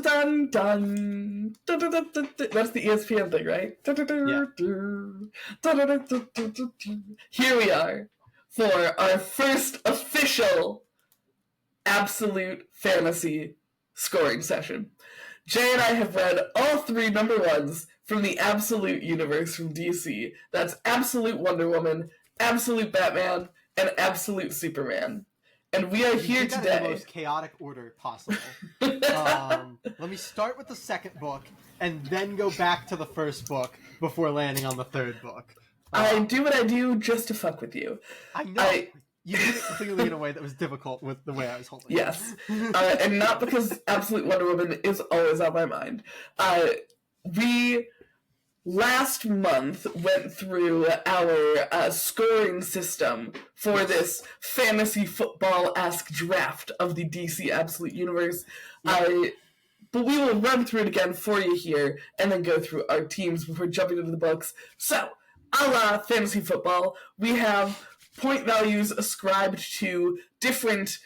Dun dun. That's the ESPN thing, right? Here we are for our first official Absolute Fantasy scoring session. Jay and I have read all 3 number 1s from the Absolute universe from DC. That's Absolute Wonder Woman, Absolute Batman, and Absolute Superman. And we are here today in the most chaotic order possible. Let me start with the second book and then go back to the first book before landing on the third book. I do what I do just to fuck with you. I know. You did it clearly in a way that was difficult with the way I was holding it. Yes. And not because Absolute Wonder Woman is always on my mind. We last month went through our scoring system for this fantasy football-esque draft of the DC Absolute Universe. But we will run through it again for you here and then go through our teams before jumping into the books. So, a la fantasy football, we have point values ascribed to different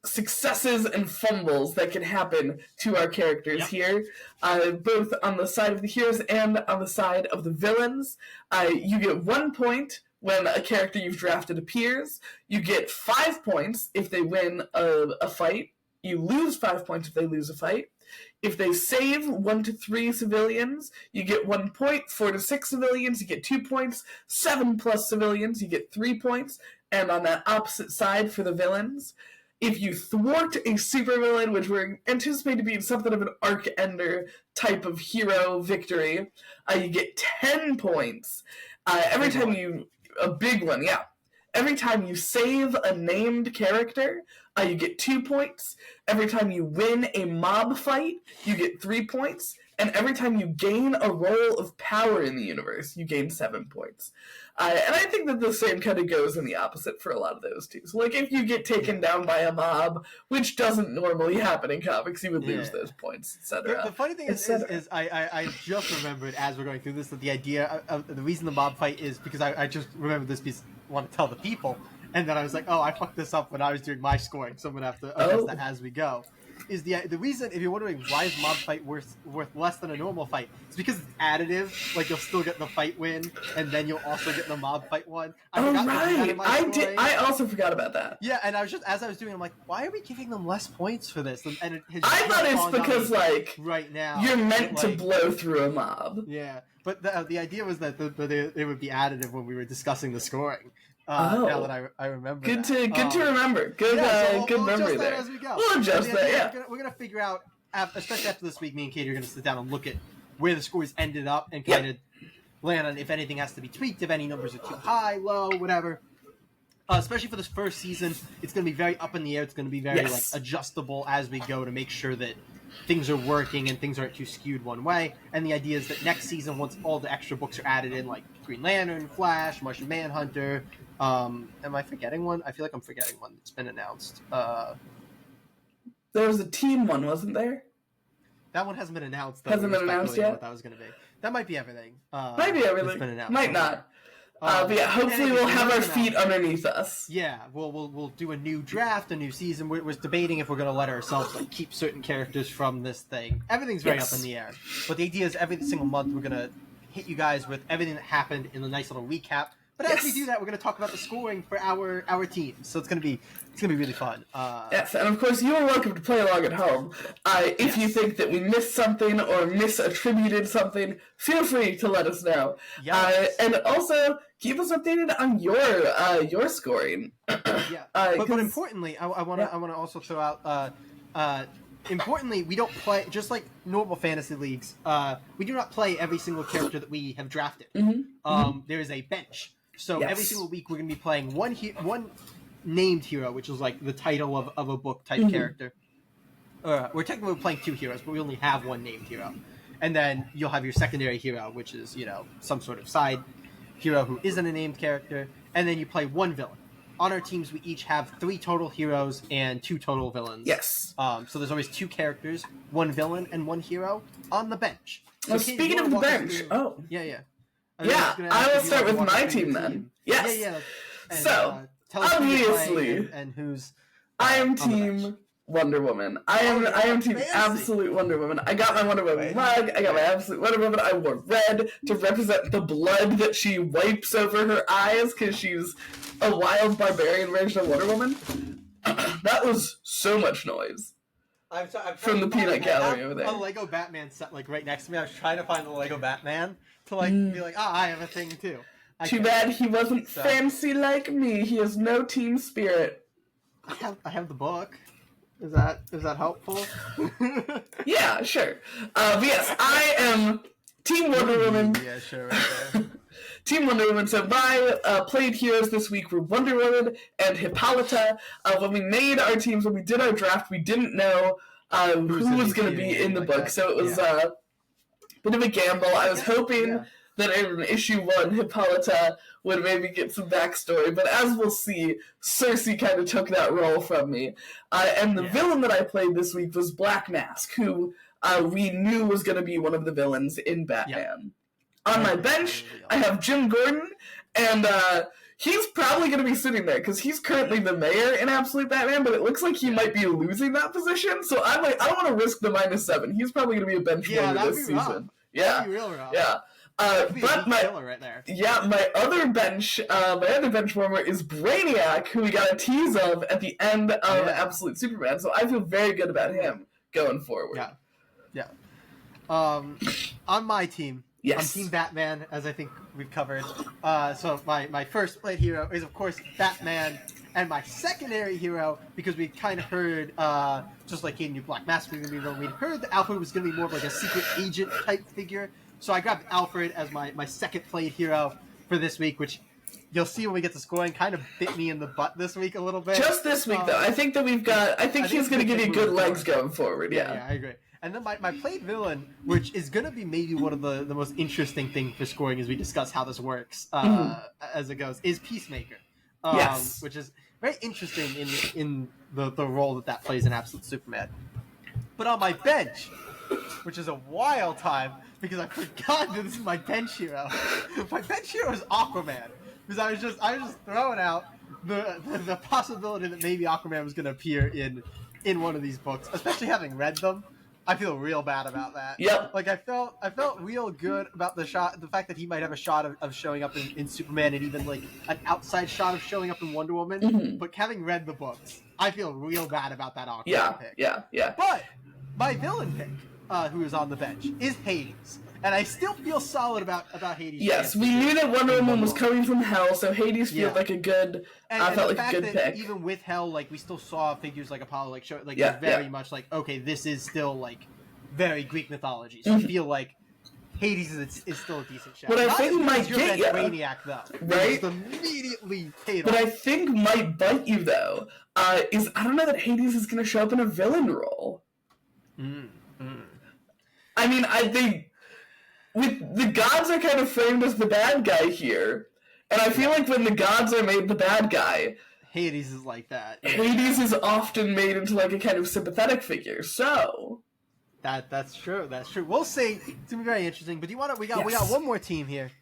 successes and fumbles that can happen to our characters here, both on the side of the heroes and on the side of the villains. You get 1 point when a character you've drafted appears. You get 5 points if they win a fight. You lose 5 points if they lose a fight. If they save 1 to 3 civilians, you get 1 point. 4 to 6 civilians, you get 2 points. 7 plus civilians, you get 3 points. And on that opposite side for the villains, if you thwart a supervillain, which we're anticipating being something of an arc ender type of hero victory, you get 10 points. Every time a big one, yeah. Every time you save a named character, you get 2 points. Every time you win a mob fight, you get 3 points. And every time you gain a role of power in the universe, you gain 7 points. And I think that the same kind of goes in the opposite for a lot of those too. So, like, if you get taken down by a mob, which doesn't normally happen in comics, you would lose those points, etc. The funny thing is I just remembered as we're going through this that the idea of the reason the mob fight is because I just remembered this piece, want to tell the people, and then I was like, oh, I fucked this up when I was doing my scoring, so I'm going to have to adjust that as we go. Is the reason, if you're wondering why is mob fight worth less than a normal fight, it's because it's additive. Like, you'll still get the fight win, and then you'll also get the mob fight one. I also forgot about that. Yeah, and I was just, as I was doing, I'm like, why are we giving them less points for this? And I thought it's because, like, right now you're meant to blow through a mob. Yeah, but the idea was that it would be additive when we were discussing the scoring. Now that I remember, good to remember. Good memory there. As we go. We'll adjust that. Yeah, we're gonna figure out, especially after this week. Me and Katie are gonna sit down and look at where the scores ended up and kind of land on if anything has to be tweaked, if any numbers are too high, low, whatever. Especially for this first season, it's gonna be very up in the air. It's gonna be very like adjustable as we go to make sure that things are working and things aren't too skewed one way. And the idea is that next season, once all the extra books are added in, like Green Lantern, Flash, Martian Manhunter. Am I forgetting one? I feel like I'm forgetting one that's been announced. There was a team one, wasn't there? That one hasn't been announced. Hasn't been announced yet? What that was going to be. That might be everything. Might be everything. Been announced. Might not. But yeah, hopefully we'll have our feet underneath us. Yeah, we'll do a new draft, a new season. We're debating if we're going to let ourselves like keep certain characters from this thing. Everything's very up in the air. But the idea is every single month we're going to hit you guys with everything that happened in a nice little recap. But as we do that, we're going to talk about the scoring for our teams. So it's going to be really fun. Yes, and of course you are welcome to play along at home. If you think that we missed something or misattributed something, feel free to let us know. Yes. And also keep us updated on your scoring. But importantly, I want to also throw out. Importantly, we don't play, just like normal fantasy leagues, we do not play every single character that we have drafted. There is a bench. So every single week we're going to be playing one named hero, which is like the title of a book type character. We're technically playing 2 heroes, but we only have one named hero. And then you'll have your secondary hero, which is, some sort of side hero who isn't a named character. And then you play 1 villain. On our teams, we each have 3 total heroes and 2 total villains. Yes. So there's always 2 characters, 1 villain and 1 hero on the bench. So speaking of the bench, Yeah. I will start with my team then. Yes. Yeah. And, so, tell us obviously, and who's... I am team Wonder Woman. I am team absolute Wonder Woman. I got my Wonder Woman mug. I got my absolute Wonder Woman. I wore red to represent the blood that she wipes over her eyes because she's a wild barbarian version of Wonder Woman. That was so much noise. I'm from the peanut gallery over there. A Lego Batman set like right next to me. I was trying to find the Lego Batman to like be like, I have a thing too. Too bad he wasn't fancy like me. He has no team spirit. I have the book. Is that helpful? Yeah, sure. But yes, I am Team Wonder Woman. Yeah, sure. Right there. Team Wonder Woman. So my played heroes this week were Wonder Woman and Hippolyta. When we made our teams, when we did our draft, we didn't know who was going to be in the book. So it was a bit of a gamble. I was hoping that in issue 1, Hippolyta would maybe get some backstory. But as we'll see, Cersei kind of took that role from me. And the villain that I played this week was Black Mask, who we knew was going to be one of the villains in Batman. On my bench, I have Jim Gordon, and he's probably going to be sitting there, because he's currently the mayor in Absolute Batman, but it looks like he might be losing that position, so I don't want to risk the -7. He's probably going to be a bench warmer this season. Rough. That'd be real rough. Yeah. But my other bench warmer is Brainiac, who we got a tease of at the end of Absolute Superman, so I feel very good about him going forward. Yeah. On my team, I'm Team Batman, as I think we've covered. So my first played hero is, of course, Batman, and my secondary hero, because we kind of heard, just like in New Black Mask, we'd heard that Alfred was going to be more of like a secret agent type figure. So I grabbed Alfred as my second played hero for this week, which you'll see when we get to scoring, kind of bit me in the butt this week a little bit. Just this week, though. I think that I think he's going to give you good legs going forward, Yeah, I agree. And then my played villain, which is going to be maybe one of the most interesting things for scoring as we discuss how this works as it goes, is Peacemaker. Which is very interesting in the role that plays in Absolute Superman. But on my bench, which is a wild time, because I forgot that this is my bench hero. My bench hero is Aquaman, because I was just throwing out the possibility that maybe Aquaman was going to appear in one of these books, especially having read them. I feel real bad about that. Yep. Like I felt real good about the fact that he might have a shot of showing up in Superman, and even like an outside shot of showing up in Wonder Woman. Mm-hmm. But having read the books, I feel real bad about that Aquaman pick. Yeah. But my villain pick, who is on the bench, is Hades. And I still feel solid about Hades. Yes, we knew that Wonder Woman was coming from Hell, so Hades felt like a good. I felt like a good pick. Even with Hell, like we still saw figures like Apollo, like show, like very much like, okay, this is still like very Greek mythology. So I feel like Hades is still a decent shot. But I think might get you. Brainiac though, right? Immediately paid off. But I think might bite you though. Is I don't know that Hades is going to show up in a villain role. I mean, the gods are kind of framed as the bad guy here, and I feel like when the gods are made the bad guy, Hades is like that. Hades is often made into like a kind of sympathetic figure. So that's true. That's true. We'll see. It's gonna be very interesting. But do you want to? We got one more team here.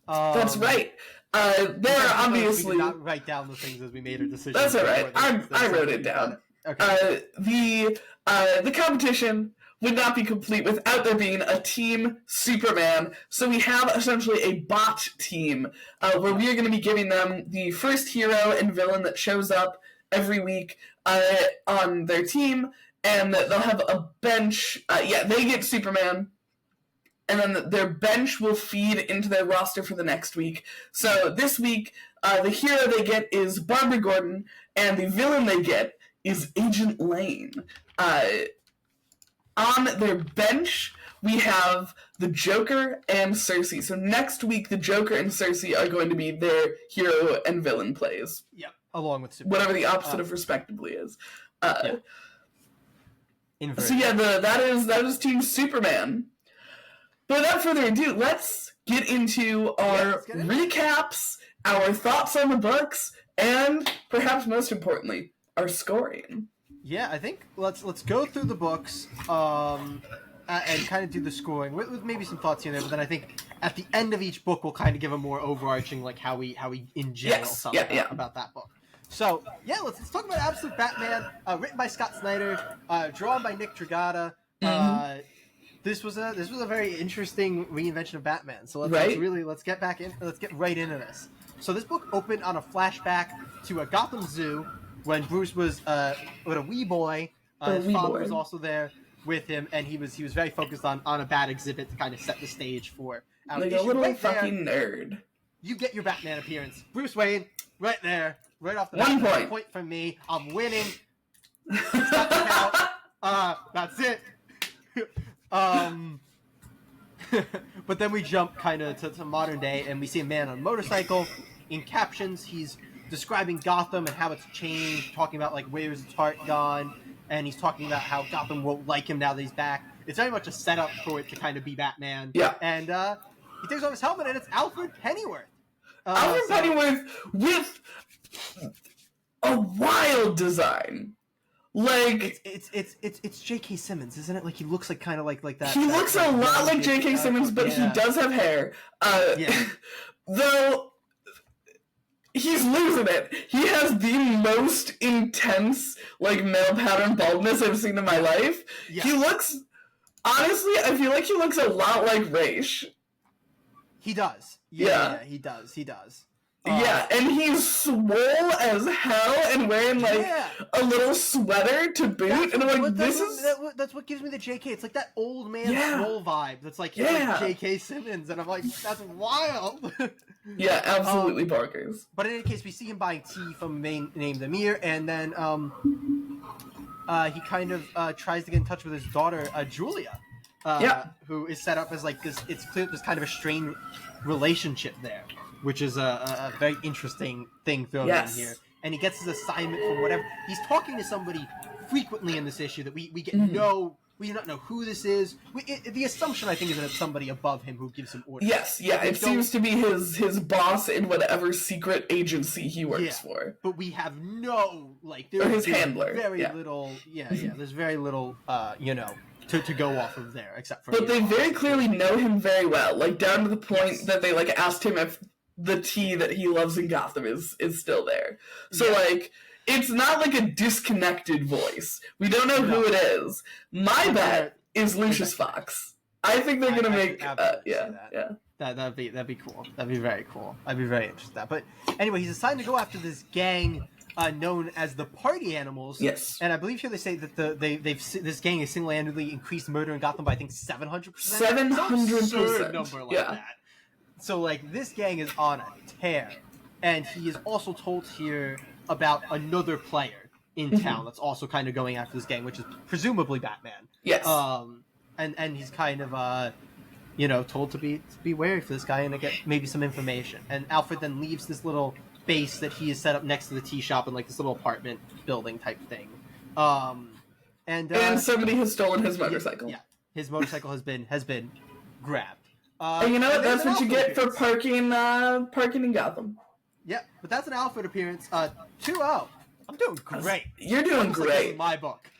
That's right. There are obviously. We did not write down the things as we made our decision. That's all right. I wrote it down. Okay. The competition would not be complete without there being a Team Superman. So we have essentially a bot team where we are going to be giving them the first hero and villain that shows up every week on their team, and they'll have a bench. They get Superman, and then their bench will feed into their roster for the next week. So this week, the hero they get is Barbara Gordon, and the villain they get is Agent Lane. On their bench, we have the Joker and Cersei. So next week, the Joker and Cersei are going to be their hero and villain plays. Yep, along with Superman. Whatever the opposite of respectively is. So yeah, that is Team Superman. But without further ado, let's get into our recaps, our thoughts on the books, and perhaps most importantly, our scoring. Yeah, I think let's go through the books and kind of do the scoring with maybe some thoughts here and there. But then I think at the end of each book, we'll kind of give a more overarching, like how we in general thought about that book. So yeah, let's talk about Absolute Batman. Written by Scott Snyder, drawn by Nick Dragata. This was a very interesting reinvention of Batman. So let's get right into this. So this book opened on a flashback to a Gotham Zoo when Bruce was with a wee boy. His father was also there with him, and he was very focused on a bat exhibit to kind of set the stage for like a little fucking nerd. You get your Batman appearance, Bruce Wayne, right there, right off the bat. 1 point from me. I'm winning. That's it. But then we jump kind of to modern day, and we see a man on a motorcycle. In captions, he's describing Gotham and how it's changed, talking about like where's its heart gone, and he's talking about how Gotham won't like him now that he's back. It's very much a setup for it to kind of be Batman. Yeah. And he takes off his helmet, and it's Alfred Pennyworth. Pennyworth with a wild design. Like it's J.K. Simmons, isn't it? Like he looks like kind of like that. He looks a lot like J.K. Simmons, but he does have hair. Though he's losing it. He has the most intense like male pattern baldness I've seen in my life. Yeah. He looks, honestly, I feel like he looks a lot like Raish. He does. Yeah, he does. Yeah, and he's swole as hell and wearing like a little sweater to boot, and I'm like, that's what gives me the JK. It's like that old man swole vibe. That's like JK Simmons, and I'm like, that's wild. Yeah, absolutely bonkers. But in any case, we see him buying tea from a man named Amir, and then he kind of tries to get in touch with his daughter, Julia, who is set up as like this. It's clear there's kind of a strained relationship there, which is a very interesting thing thrown in here. And he gets his assignment from whatever. He's talking to somebody frequently in this issue that we get we do not know who this is. The assumption, I think, is that it's somebody above him who gives him orders. Yes, it seems to be his boss in whatever secret agency he works for. But we have no, like... Or his handler. Very little... there's very little, to go off of there, except for... But they very clearly know him very well, like, down to the point that they, like, asked him if the tea that he loves in Gotham is still there. So, like... It's not like a disconnected voice. We don't know who it is. My bet is Lucius Fox. I think they're gonna make that'd be cool. That'd be very cool. I'd be very interested in that. But anyway, he's assigned to go after this gang known as the Party Animals. Yes. And I believe here they say that this gang has single-handedly increased murder in Gotham by I think 700%. 700% number like that. So like this gang is on a tear, and he is also told here about another player in town that's also kind of going after this gang, which is presumably Batman. Yes. And he's kind of told to be wary for this guy and to get maybe some information. And Alfred then leaves this little base that he has set up next to the tea shop in like this little apartment building type thing. And somebody has stolen his motorcycle. Yeah, his motorcycle has been grabbed. And you know what? That's what you get for parking in Gotham. Yeah, but that's an Alfred appearance. 2-0. I'm doing great. You're doing great. Like this is my book.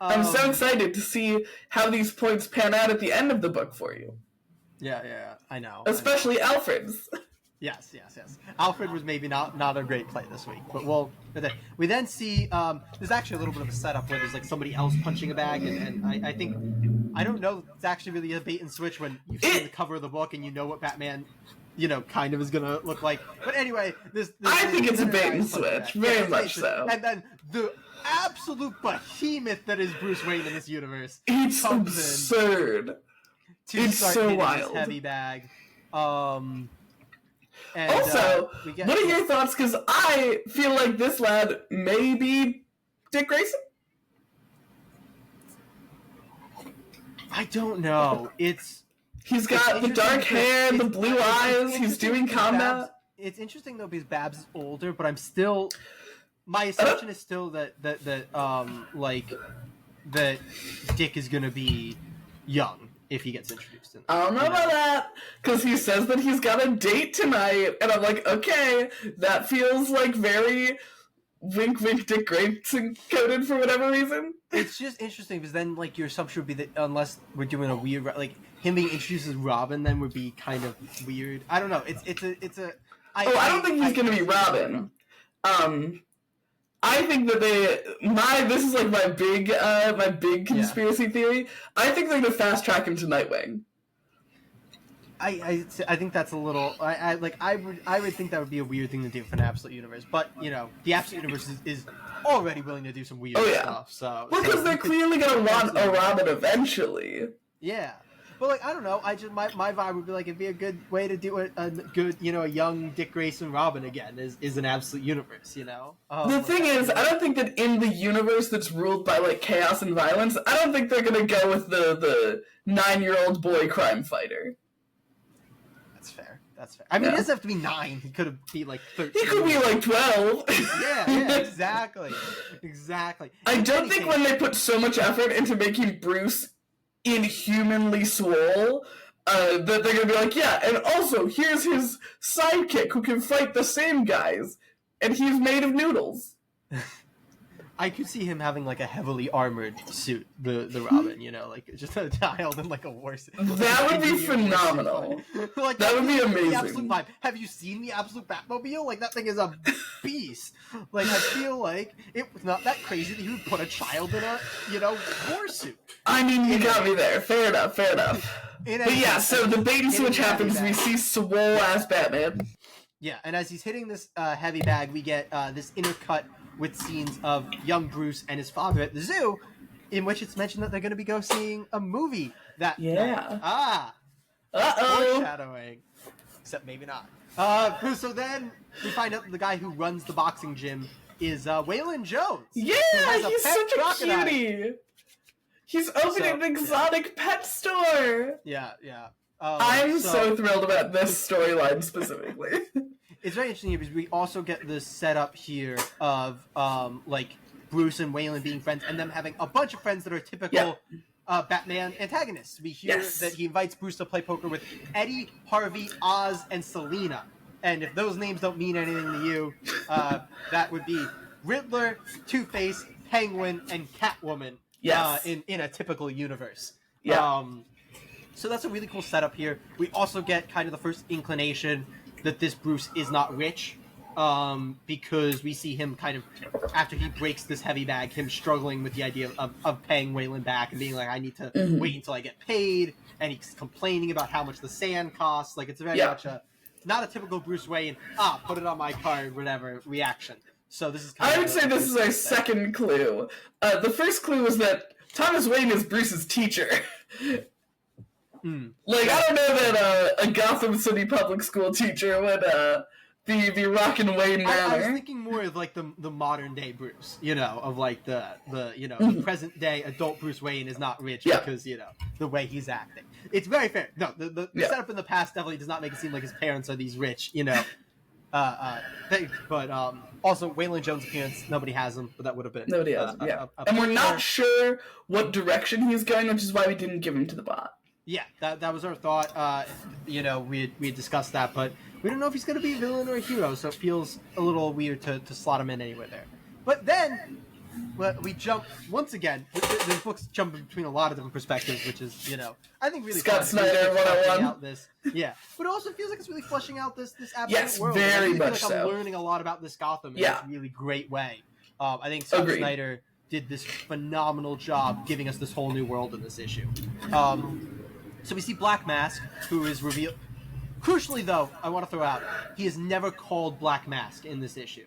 I'm so excited to see how these points pan out at the end of the book for you. Yeah, I know. Especially Alfred's. Yes. Alfred was maybe not a great play this week, but we then see there's actually a little bit of a setup where there's like somebody else punching a bag, and I think I don't know. It's actually really a bait and switch when you see the cover of the book and you know what Batman, kind of is gonna look like. But anyway, I think it's a bait and switch, very much so. And then the absolute behemoth that is Bruce Wayne in this universe. It's absurd. It's so wild. His heavy bag. And, also, what are your thoughts? Because I feel like this lad may be Dick Grayson. I don't know. He's got the dark hair, the blue eyes. He's doing combat. It's interesting though because Babs is older, but I'm still. My assumption is still that Dick is gonna be young if he gets introduced. I don't know about that, because he says that he's got a date tonight, and I'm like, okay, that feels like very wink wink Dick Grayson coded for whatever reason. It's just interesting, because then, like, your assumption would be that unless we're doing a weird, like, him being introduced as Robin then would be kind of weird. I don't know, I don't think he's going to be Robin. I think that this is like my big conspiracy theory. I think they're going to fast track him to Nightwing. I think that's a little. I would think that would be a weird thing to do for an Absolute Universe, but the Absolute Universe is already willing to do some weird stuff. So because they're clearly gonna want a Robin eventually. Yeah, but I don't know. My vibe would be it'd be a good way to do a good a young Dick Grayson Robin again is an Absolute Universe. The thing is, I don't think that in the universe that's ruled by chaos and violence, I don't think they're gonna go with the 9-year-old boy crime fighter. That's fair. I mean, he doesn't have to be 9. He could be 13. He could be 12. yeah, exactly. I don't think when they put so much effort into making Bruce inhumanly swole, that they're gonna be and also here's his sidekick who can fight the same guys, and he's made of noodles. I could see him having a heavily armored suit, the Robin, just a child in a war suit. That would be phenomenal. That would be amazing. The Absolute vibe. Have you seen the Absolute Batmobile? That thing is a beast. I feel it was not that crazy that he would put a child in a, war suit. I mean, you got me there. Fair enough. But yeah, so the bait and switch happens. We see swole ass Batman. Yeah, and as he's hitting this heavy bag, we get this intercut with scenes of young Bruce and his father at the zoo, in which it's mentioned that they're going to be seeing a movie that night. Foreshadowing. Except maybe not. So then we find out the guy who runs the boxing gym is Waylon Jones. Yeah, he's such a cutie. He's opening an exotic pet store. Yeah. I'm so thrilled about this storyline specifically. It's very interesting because we also get this setup here of Bruce and Waylon being friends and them having a bunch of friends that are typical Batman antagonists. We hear that he invites Bruce to play poker with Eddie, Harvey, Oz, and Selina. And if those names don't mean anything to you, that would be Riddler, Two-Face, Penguin, and Catwoman in a typical universe. Yeah. So that's a really cool setup here. We also get kind of the first inclination that this Bruce is not rich, because we see him kind of, after he breaks this heavy bag, him struggling with the idea of paying Waylon back and being I need to wait until I get paid, and he's complaining about how much the sand costs. It's very much not a typical Bruce Wayne, put it on my card, whatever, reaction. So this is kind I would say this is our second clue. The first clue was that Thomas Wayne is Bruce's teacher. I don't know that a Gotham City public school teacher would be rocking Wayne Manor. I was thinking more of the modern day Bruce, of the present day adult Bruce Wayne is not rich because the way he's acting. It's very fair. No, the setup in the past definitely does not make it seem like his parents are these rich, but also Waylon Jones' appearance, nobody has him, but that would have been nobody has him. And we're not sure what direction he's going, which is why we didn't give him to the bot. Yeah, that was our thought. We had discussed that, but we don't know if he's going to be a villain or a hero, so it feels a little weird to slot him in anywhere there. But then we jump once again. This book's jumping between a lot of different perspectives, which is I think really Scott Snyder 101. Out this, but it also feels like it's really fleshing out this absolute world. Yes, very much so. I'm learning a lot about this Gotham in a really great way. I think Scott Snyder did this phenomenal job giving us this whole new world in this issue. So we see Black Mask, who is revealed. Crucially, though, I want to throw out, he is never called Black Mask in this issue.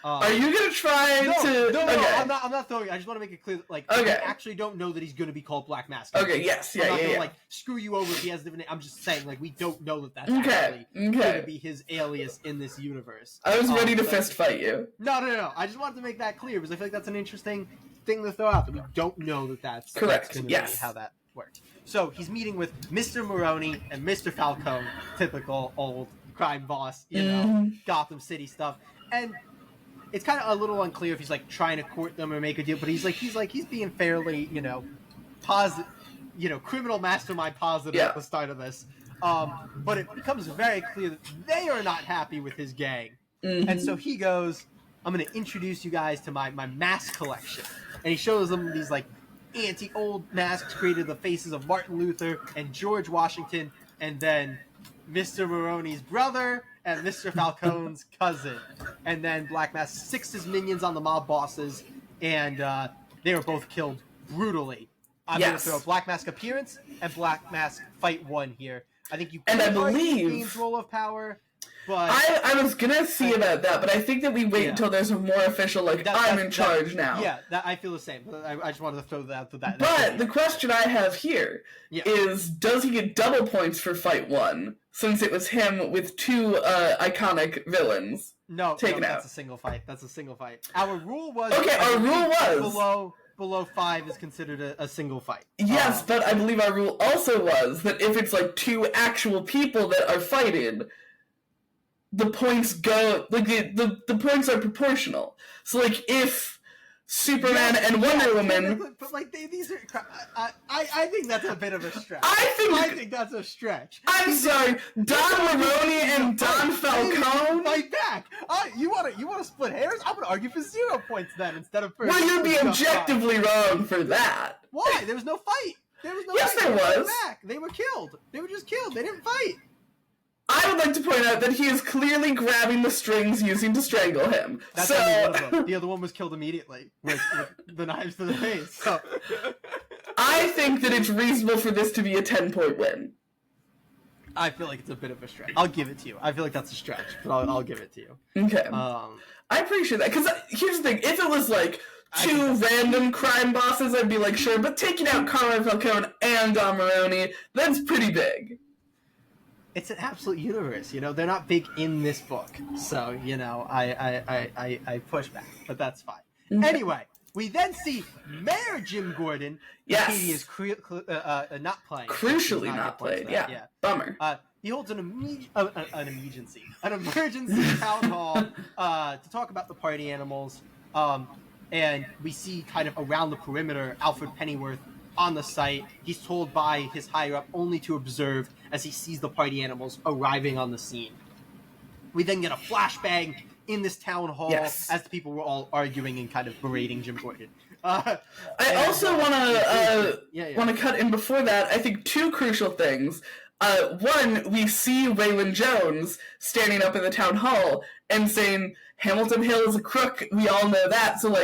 Are you gonna try to? No, I'm not throwing. I just want to make it clear. I actually don't know that he's gonna be called Black Mask. Okay. Yes. I'm not gonna screw you over if he has a different name. I'm just saying we don't know that that's actually gonna be his alias in this universe. I was ready to fist fight you. No. I just wanted to make that clear because I feel like that's an interesting thing to throw out that we don't know that's correct. That's gonna be how that works. So he's meeting with Mr. Maroney and Mr. Falcone, typical old crime boss, Gotham City stuff. And it's kind of a little unclear if he's trying to court them or make a deal, but he's being fairly, positive, criminal mastermind positive at the start of this. But it becomes very clear that they are not happy with his gang. And so he goes, I'm going to introduce you guys to my mask collection. And he shows them these anti-old masks created the faces of Martin Luther and George Washington, and then Mr. Maroney's brother and Mr. Falcone's cousin. And then Black Mask sixed his minions on the mob bosses, and they were both killed brutally. I'm going to throw Black Mask appearance and Black Mask fight 1 here. I think you and I believe gains roll of power, but I was gonna see about that, but I think that we wait until there's a more official I'm in charge now. Yeah, I feel the same. I just wanted to throw that out to that. But the question I have here is: does he get double points for fight 1 since it was him with 2 iconic villains? Taken out. That's a single fight. That's a single fight. Our rule was our rule was below 5 is considered a single fight. Yes, but I believe our rule also was that if it's 2 actual people that are fighting, the points go the points are proportional. So if Superman and Wonder Woman, but these are I think that's a bit of a stretch. I think that's a stretch. I'm sorry, Don Maroney and Don Falcone. Fight back. You want to split hairs? I'm gonna argue for 0 points then instead of. Well, you'd be objectively wrong for that. Why? There was no fight. There was no. Yes, fight. there was. Back. They were killed. They were just killed. They didn't fight. I would like to point out that he is clearly grabbing the strings using to strangle him. That's only one of them. The other one was killed immediately with the knives to the face. So. I think that it's reasonable for this to be a 10-point win. I feel like it's a bit of a stretch. I'll give it to you. I feel like that's a stretch, but I'll give it to you. Okay. I appreciate that, because here's the thing. If it was 2 random crime bosses, I'd be sure, but taking out Carmine Falcone and Don Maroney, that's pretty big. It's an absolute universe, they're not big in this book, so I push back, but that's fine. Okay. Anyway, we then see Mayor Jim Gordon. Yes, Katie is not playing. Crucially not played. Yeah, bummer. He holds an emergency town hall to talk about the party animals, and we see kind of around the perimeter Alfred Pennyworth on the site. He's told by his higher up only to observe as he sees the party animals arriving on the scene. We then get a flashbang in this town hall as the people were all arguing and kind of berating Jim Gordon. I also want to cut in before that. I think 2 crucial things. One, we see Waylon Jones standing up in the town hall and saying Hamilton Hill is a crook. We all know that. So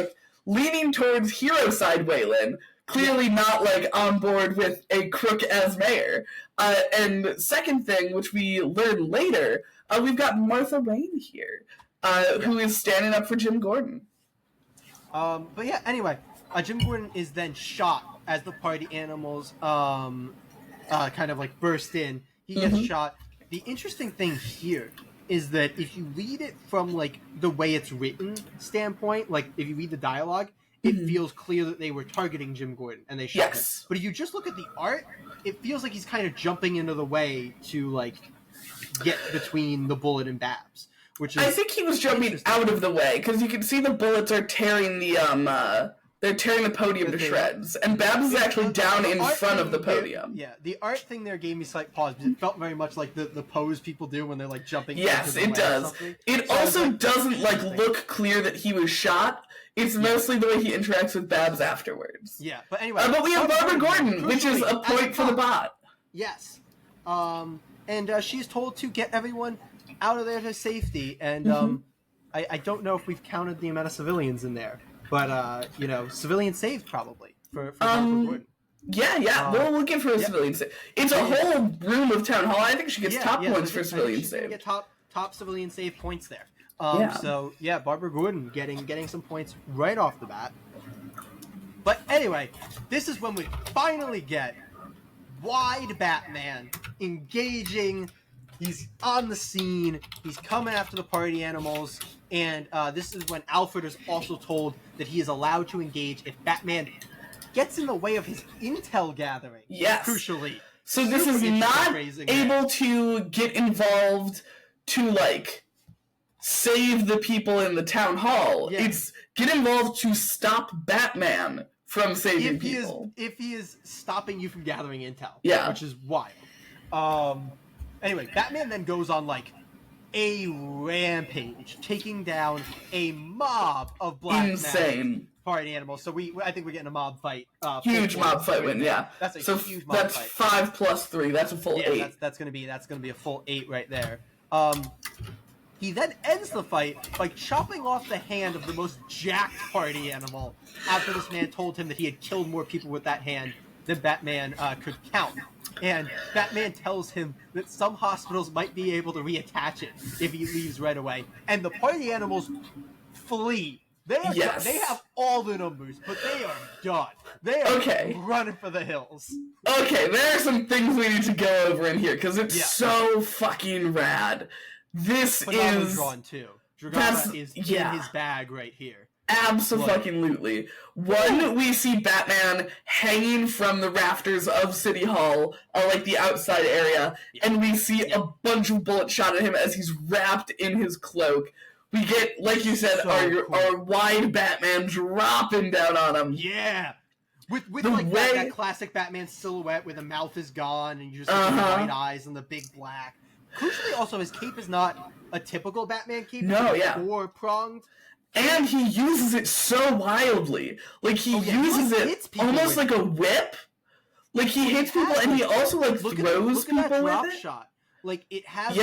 leaning towards hero side Waylon. Clearly not on board with a crook as mayor. And second thing, which we learn later, we've got Martha Wayne here, who is standing up for Jim Gordon. But yeah, anyway, Jim Gordon is then shot as the party animals kind of burst in. He gets shot. The interesting thing here is that if you read it from the way it's written standpoint, if you read the dialogue, it feels clear that they were targeting Jim Gordon and they shot him. But if you just look at the art, it feels like he's kind of jumping into the way to get between the bullet and Babs. Which is I think he was jumping out of the way because you can see the bullets are tearing they're tearing the podium to shreds, and Babs is actually down in front of the podium. Yeah, the art thing there gave me slight pause because it felt very much like the pose people do when they're jumping. Yes, it does. It also doesn't look clear that he was shot. It's mostly the way he interacts with Babs afterwards. Yeah, but anyway. But we have Barbara Gordon, which is a point for the bot. Yes. And she's told to get everyone out of there to safety. And I don't know if we've counted the amount of civilians in there. But, civilians saved probably for Barbara Gordon. Yeah. We'll give her a civilian save. It's a whole room of town hall. I think she gets top points for civilian save. She's going to get top civilian save points there. So Barbara Gordon getting some points right off the bat. But anyway, this is when we finally get Wide Batman engaging. He's on the scene. He's coming after the party animals, and this is when Alfred is also told that he is allowed to engage if Batman gets in the way of his intel gathering. Yes, crucially. So this is not able to get involved to save the people in the town hall. Yeah. It's get involved to stop Batman from saving people. If he is stopping you from gathering intel. Yeah. Which is wild. Anyway, Batman then goes on a rampage, taking down a mob of Black Mask party animals. So I think we're getting a mob fight. Huge mob fight win, yeah. That's a huge mob fight. That's 5 plus 3. That's a full 8. That's gonna be a full 8 right there. He then ends the fight by chopping off the hand of the most jacked party animal after this man told him that he had killed more people with that hand than Batman could count. And Batman tells him that some hospitals might be able to reattach it if he leaves right away. And the party animals flee. They have all the numbers, but they are done. They are running for the hills. Okay, there are some things we need to go over in here, because it's so fucking rad. This is... drawn too. Dragana is in his bag right here. Absolutely. One, we see Batman hanging from the rafters of City Hall, like the outside area, and we see a bunch of bullets shot at him as he's wrapped in his cloak. We get, like you said, our wide Batman dropping down on him. Yeah. With that classic Batman silhouette where the mouth is gone and you just see the white eyes and the big black. Crucially, also, his cape is not a typical Batman cape. It's four-pronged. And he uses it so wildly. Like, he uses it almost like a whip. Like, he hits people and he also, like, throws people with it. Shot. Like, it has,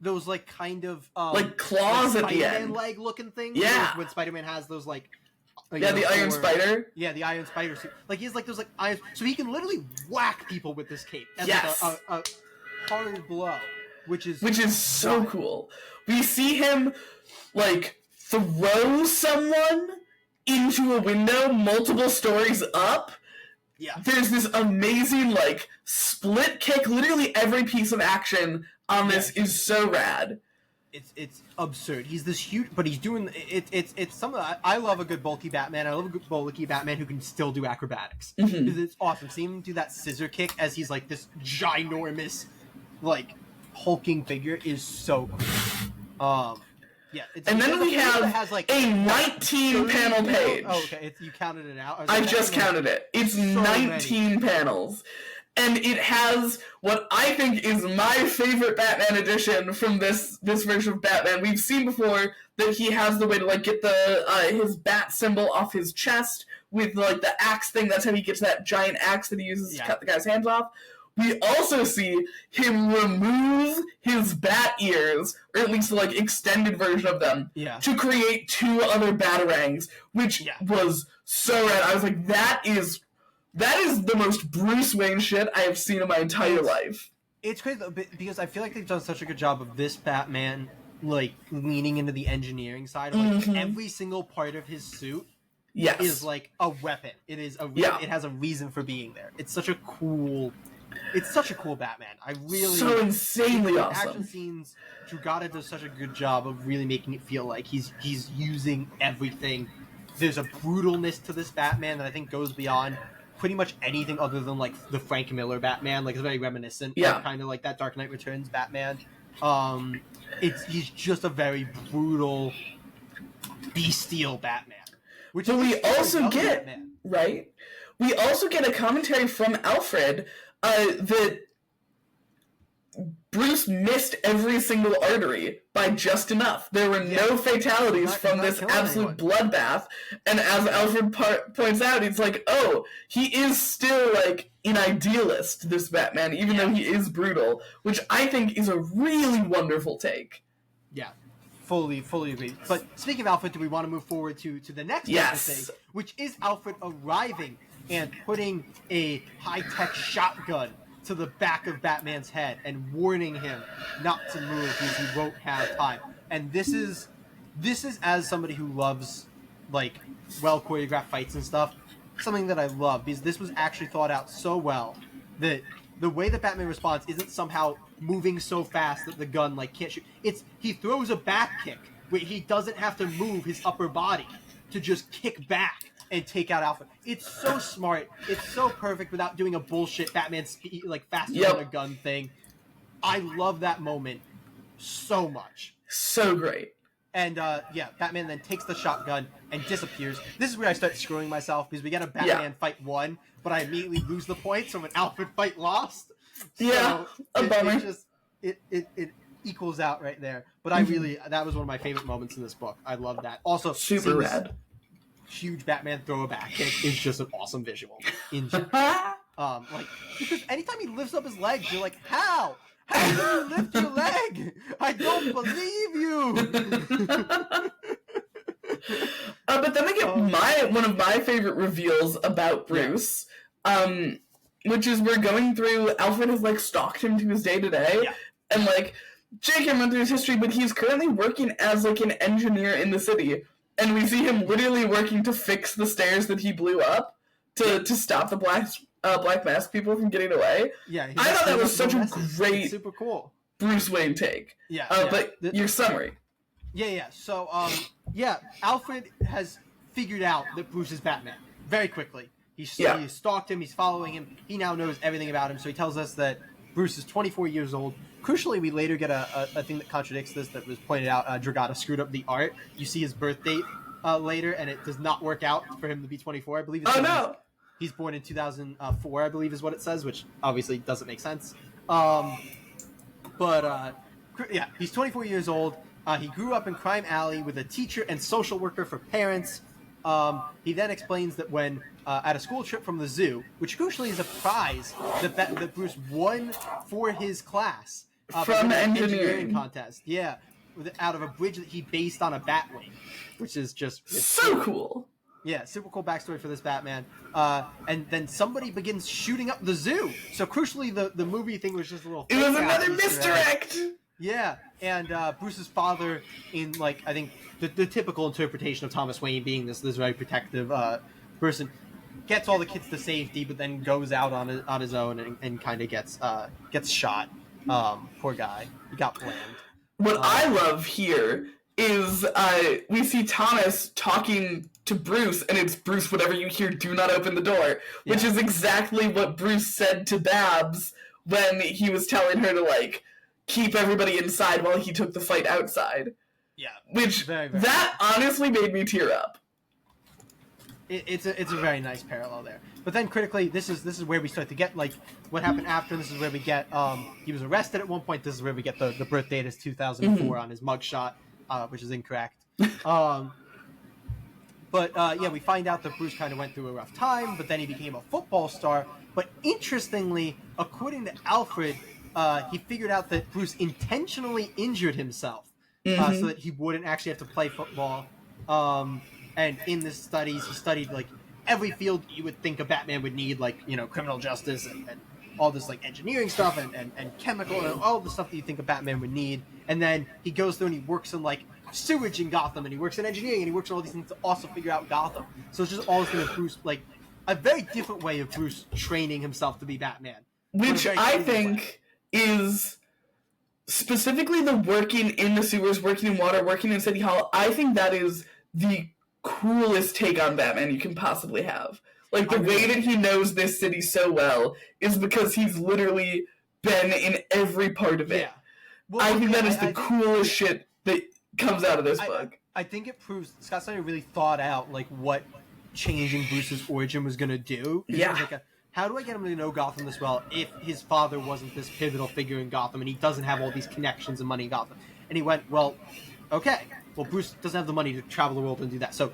those, like, kind of... like, claws at the end. Spider-Man leg-looking things. Yeah. When Spider-Man has those, like... the Iron Spider. Yeah, the Iron Spider suit. Like, he has, like, those, like, irons... So he can literally whack people with this cape. As, like, a hard blow. Which is so cool. We see him, like, throw someone into a window multiple stories up. Yeah. There's this amazing, like, split kick. Literally every piece of action on this is so rad. It's absurd. He's this huge, but he's doing it's some of I love a good bulky Batman. I love a good bulky Batman who can still do acrobatics. Because it's awesome. Seeing him do that scissor kick as he's like this ginormous, like, hulking figure is so cool. And then we have like a 19 panel page. Oh, okay. You counted it out? I just counted it. It's so 19 panels. And it has what I think is my favorite Batman edition from this version of Batman. We've seen before that he has the way to, like, get the his bat symbol off his chest with, like, the axe thing. That's how he gets that giant axe that he uses to cut the guy's hands off. We also see him remove his bat ears, or at least the, like, extended version of them, to create 2 other Batarangs, which was so rad. I was like, that is the most Bruce Wayne shit I have seen in my entire life. It's crazy, though, because I feel like they've done such a good job of this Batman, like, leaning into the engineering side. Like, every single part of his suit is, like, a weapon. It is it has a reason for being there. It's such a cool Batman. I really... So insanely awesome. Action scenes, Dragotta does such a good job of really making it feel like he's using everything. There's a brutalness to this Batman that I think goes beyond pretty much anything other than, like, the Frank Miller Batman. Like, it's very reminiscent of kind of like that Dark Knight Returns Batman. He's just a very brutal, bestial Batman. Which we also get, right? We also get a commentary from Alfred that Bruce missed every single artery by just enough. There were no fatalities from this absolute bloodbath. And as Alfred points out, he's like, oh, he is still, like, an idealist, this Batman, even though he is brutal, which I think is a really wonderful take. Yeah, fully agree. But speaking of Alfred, do we want to move forward to the next thing, which is Alfred arriving and putting a high-tech shotgun to the back of Batman's head and warning him not to move because he won't have time. And this is as somebody who loves, like, well choreographed fights and stuff, something that I love, because this was actually thought out so well that the way that Batman responds isn't somehow moving so fast that the gun, like, can't shoot. He throws a back kick where he doesn't have to move his upper body to just kick back and take out Alfred. It's so smart. It's so perfect without doing a bullshit Batman like faster than a gun thing. I love that moment so much. So great. And Batman then takes the shotgun and disappears. This is where I start screwing myself because we get a Batman fight won, but I immediately lose the points from an Alfred fight lost. So a bummer. It equals out right there. But I really, that was one of my favorite moments in this book. I love that. Also, super rad. Huge Batman throw a back kick is just an awesome visual. Like, because anytime he lifts up his legs, you're like, how How did you lift your leg? I don't believe you. But then we get one of my favorite reveals about Bruce, which is we're going through. Alfred has like stalked him to his day to day, and like Jake can run through his history, but he's currently working as like an engineer in the city, and we see him literally working to fix the stairs that he blew up to stop the Black Mask people from getting away. Yeah, I thought that was such a great, super cool Bruce Wayne take. But your summary. Yeah. So, Alfred has figured out that Bruce is Batman very quickly. He stalked him. He's following him. He now knows everything about him. So he tells us that Bruce is 24 years old. Crucially, we later get a thing that contradicts this that was pointed out. Dragata screwed up the art. You see his birth date later, and it does not work out for him to be 24. I believe. He's born in 2004, I believe, is what it says, which obviously doesn't make sense. He's 24 years old. He grew up in Crime Alley with a teacher and social worker for parents. He then explains that when at a school trip from the zoo, which crucially is a prize that Bruce won for his class from the engineering contest, out of a bridge that he based on a Batwing, which is just so cool. Yeah, super cool backstory for this Batman. And then somebody begins shooting up the zoo. So crucially, the movie thing was just a little. It was another misdirect. Yeah, and Bruce's father, in like I think the typical interpretation of Thomas Wayne being this very protective person, gets all the kids to safety, but then goes out on his own and kind of gets shot. Poor guy, he got blamed. What I love here is we see Thomas talking to Bruce, and it's Bruce, whatever you hear, do not open the door, which is exactly what Bruce said to Babs when he was telling her to like keep everybody inside while he took the fight outside. Yeah, which very, very that honestly made me tear up. It's a very nice parallel there. But then critically, this is where we start to get like what happened after. This is where we get he was arrested at one point. This is where we get the birth date is 2004 on his mugshot, which is incorrect. We find out that Bruce kind of went through a rough time, but then he became a football star. But interestingly, according to Alfred, he figured out that Bruce intentionally injured himself so that he wouldn't actually have to play football. And in this studies, he studied like every field you would think a Batman would need, like, you know, criminal justice and all this like engineering stuff and chemical and all the stuff that you think a Batman would need. And then he goes through and he works in like sewage in Gotham, and he works in engineering, and he works on all these things to also figure out Gotham. So it's just all this thing of Bruce, like a very different way of Bruce training himself to be Batman. Which I think is specifically the working in the sewers, working in water, working in City Hall. I think that is the coolest take on Batman you can possibly have. Like, the way that he knows this city so well is because he's literally been in every part of it. Yeah. Well, I think that is the coolest shit that comes out of this book. I think it proves Scott Snyder really thought out, like, what changing Bruce's origin was going to do. Yeah. Like how do I get him to know Gotham this well if his father wasn't this pivotal figure in Gotham and he doesn't have all these connections and money in Gotham? And he went, well, okay. Well, Bruce doesn't have the money to travel the world and do that. So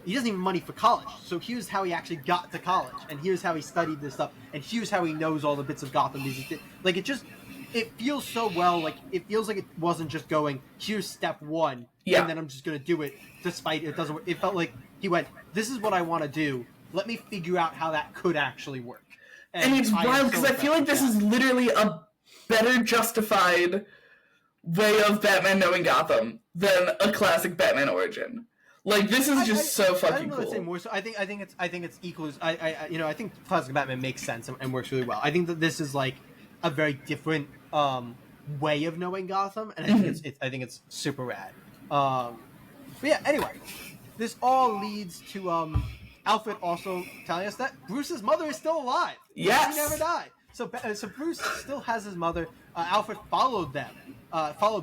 he doesn't even have money for college. So here's how he actually got to college. And here's how he studied this stuff. And here's how he knows all the bits of Gotham. Like, it feels so well. Like, it feels like it wasn't just going, here's step one. Yeah. And then I'm just going to do it despite it doesn't work. It felt like he went, this is what I want to do. Let me figure out how that could actually work. And it's wild because I feel like this is literally a better justified way of Batman knowing Gotham than a classic Batman origin. Like, this is just so fucking cool. Say more so. I think it's equal. I think classic Batman makes sense and works really well. I think that this is like a very different way of knowing Gotham, and I think it's super rad. But yeah, anyway, this all leads to Alfred also telling us that Bruce's mother is still alive. Yes, she never died. So Bruce still has his mother. Alfred followed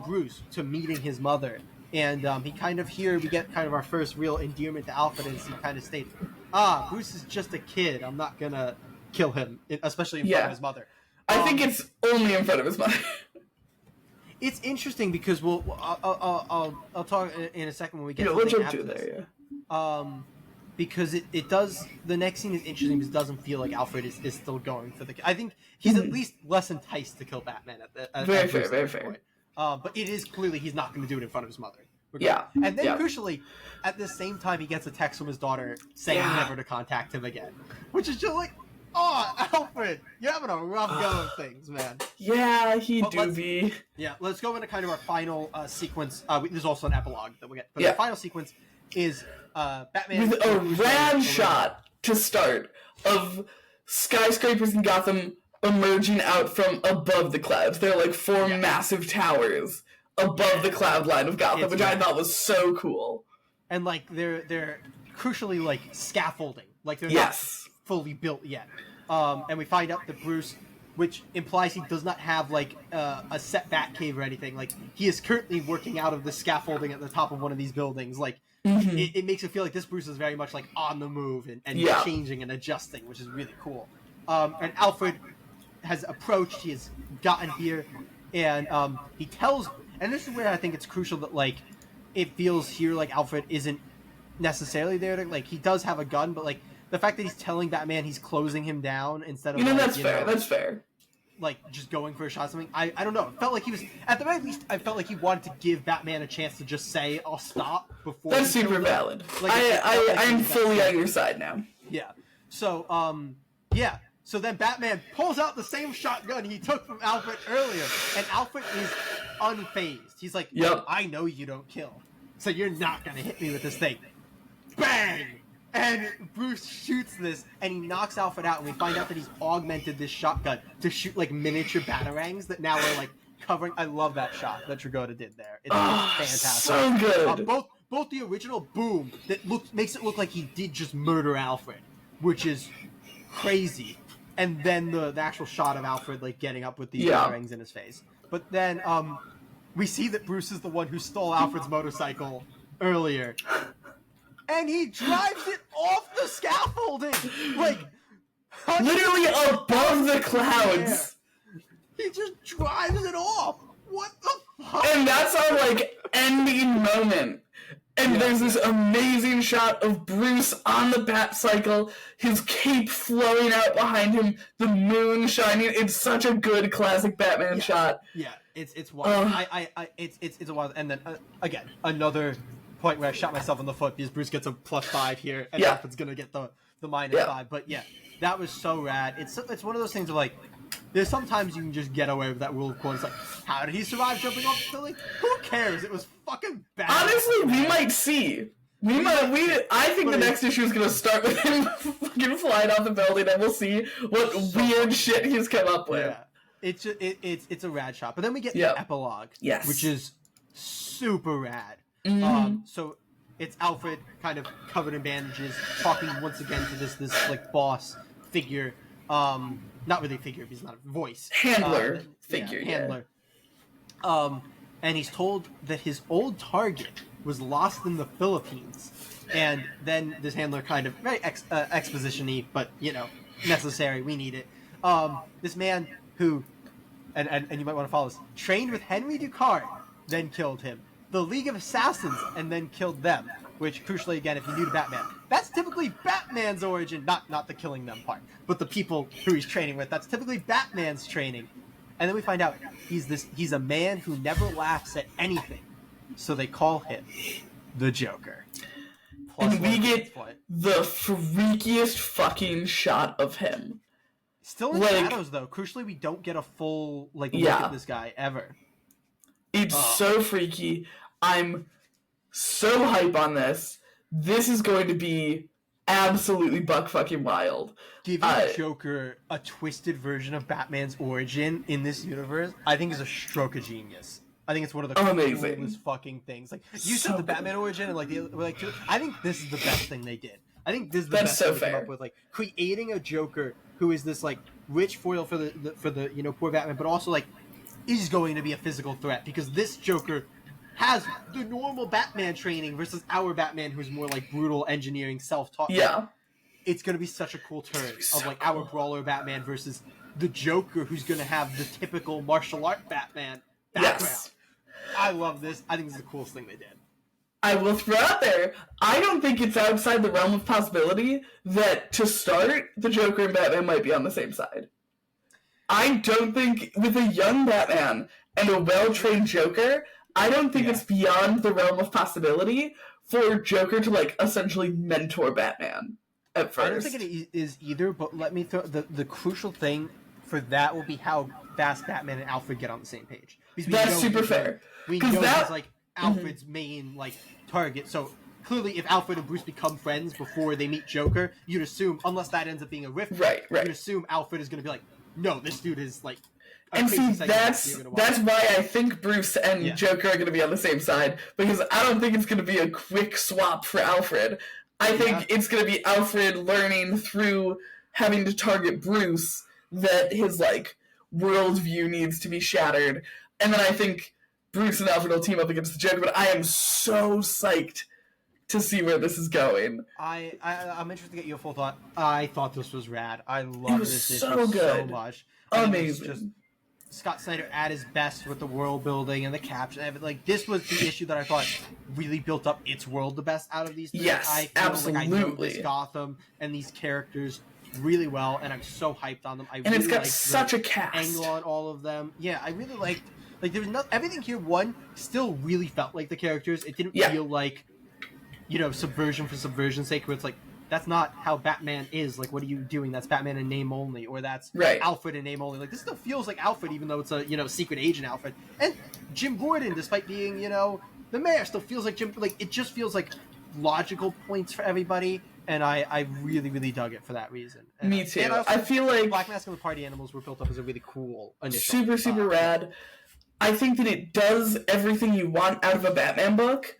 Bruce to meeting his mother. And he kind of here we get kind of our first real endearment to Alfred as he kind of states, Bruce is just a kid. I'm not gonna kill him, especially in front of his mother. I think it's only in front of his mother. It's interesting because I'll talk in a second when we get to we'll jump after to this. there, yeah. because it does. The next scene is interesting because it doesn't feel like Alfred is still going for the. I think he's at least less enticed to kill Batman very fair. Point. But it is clearly he's not going to do it in front of his mother. Yeah. And then crucially, at the same time, he gets a text from his daughter saying never to contact him again, which is just like, oh, Alfred, you're having a rough go of things, man. Yeah, he do be. Yeah, let's go into kind of our final sequence. There's also an epilogue that we get, but the final sequence is Batman with a rad shot to start of skyscrapers in Gotham emerging out from above the clouds. They're like four massive towers above the cloud line of Gotham, which I thought was so cool. And like they're crucially like scaffolding, like they're not fully built yet. And we find out that Bruce, which implies he does not have like a set bat cave or anything. Like he is currently working out of the scaffolding at the top of one of these buildings. Like it makes it feel like this Bruce is very much like on the move and changing and adjusting, which is really cool. And Alfred has approached. He has gotten here, and he tells. And this is where I think it's crucial that like it feels here like Alfred isn't necessarily there to like he does have a gun, but like the fact that he's telling Batman he's closing him down instead of that's fair. That's fair. Like just going for a shot or something. I don't know. It felt like he was at the very least. I felt like he wanted to give Batman a chance to just say I'll stop before. That's super valid. Like, I'm fully on your side now. Yeah. So So then Batman pulls out the same shotgun he took from Alfred earlier, and Alfred is unfazed. He's like, I know you don't kill, so you're not going to hit me with this thing. Bang! And Bruce shoots this, and he knocks Alfred out, and we find out that he's augmented this shotgun to shoot, like, miniature batarangs that now are, like, covering... I love that shot that Tragotta did there. It's fantastic. So good! Both the original boom that makes it look like he did just murder Alfred, which is crazy, and then the actual shot of Alfred, like, getting up with these batarangs in his face. But then, we see that Bruce is the one who stole Alfred's motorcycle earlier. And he drives it off the scaffolding! Like, literally above the clouds! He just drives it off! What the fuck? And that's our, like, ending moment. And there's this amazing shot of Bruce on the Batcycle, his cape flowing out behind him, the moon shining. It's such a good classic Batman shot. Yeah, it's wild. It's a wild. And then, again, another point where I shot myself in the foot because Bruce gets a +5 here, and Alfred's gonna get the -5. But yeah, that was so rad. It's one of those things where like, there's sometimes you can just get away with that rule of quote. It's like, how did he survive jumping off the building? Who cares? It was fucking bad. Honestly, we might see. I think the next issue is gonna start with him fucking flying off the building, and we'll see what weird shit he's come up with. Yeah. It's a rad shot. But then we get the epilogue, which is super rad. So it's Alfred kind of covered in bandages, talking once again to this like boss figure. Not really a figure, because he's not a voice. Handler figure. Handler. And he's told that his old target was lost in the Philippines. And then this handler kind of, very exposition-y, but, necessary, we need it. This man who, and you might want to follow this, trained with Henry Ducard, then killed him. The League of Assassins, and then killed them. Which, crucially, again, if you're new to Batman, that's typically Batman's origin, not the killing them part, but the people who he's training with. That's typically Batman's training. And then we find out he's a man who never laughs at anything. So they call him the Joker. And we get the freakiest fucking shot of him. Still in shadows, though. Crucially, we don't get a full look at this guy ever. It's so freaky. I'm so hype on this. This is going to be absolutely buck fucking wild. Giving the Joker a twisted version of Batman's origin in this universe, I think is a stroke of genius. I think it's one of the coolest fucking things. Like you said, the Batman origin and I think this is the best thing they did. I think this is the best thing they came up with. Like creating a Joker who is this like rich foil for the poor Batman, but also like is going to be a physical threat because this Joker has the normal Batman training versus our Batman who's more like brutal engineering self-taught. Yeah. It's going to be such a cool turn of like our brawler Batman versus the Joker who's going to have the typical martial art Batman background. Yes. I love this. I think this is the coolest thing they did. I will throw out there, I don't think it's outside the realm of possibility that, to start, the Joker and Batman might be on the same side. I don't think, with a young Batman and a well-trained Joker, I don't think it's beyond the realm of possibility for Joker to, like, essentially mentor Batman at first. I don't think it is either, but let me throw... The crucial thing for that will be how fast Batman and Alfred get on the same page. That's super fair. We know he's, like, Alfred's main, like, target, so... Clearly, if Alfred and Bruce become friends before they meet Joker, you'd assume, unless that ends up being a rift, you'd assume Alfred is going to be like, no, this dude is like... And see, that's why I think Bruce and Joker are going to be on the same side, because I don't think it's going to be a quick swap for Alfred. I think it's going to be Alfred learning through having to target Bruce that his, like, worldview needs to be shattered. And then I think Bruce and Alfred will team up against the Joker, but I am so psyched to see where this is going. I'm interested to get your full thought. I thought this was rad. I love this issue so good. So much. Amazing. Just Scott Snyder at his best with the world building and the caption. Like, this was the issue that I thought really built up its world the best out of these three. Yes, I feel absolutely. Like I know this Gotham and these characters really well, and I'm so hyped on them. And really it's got such a cast. Angle on all of them. Yeah, I really liked. Like, there was everything here. One still really felt like the characters. It didn't feel like, you know, subversion for subversion's sake, where it's like, that's not how Batman is. Like, what are you doing? That's Batman in name only, or that's Alfred in name only. Like, this still feels like Alfred, even though it's a, you know, secret agent Alfred. And Jim Gordon, despite being, you know, the mayor, still feels like Jim. Like, it just feels like logical points for everybody, and I really, really dug it for that reason. And, me too. I feel like Black Mask and the Party Animals were built up as a really cool initial. Super rad. I think that it does everything you want out of a Batman book.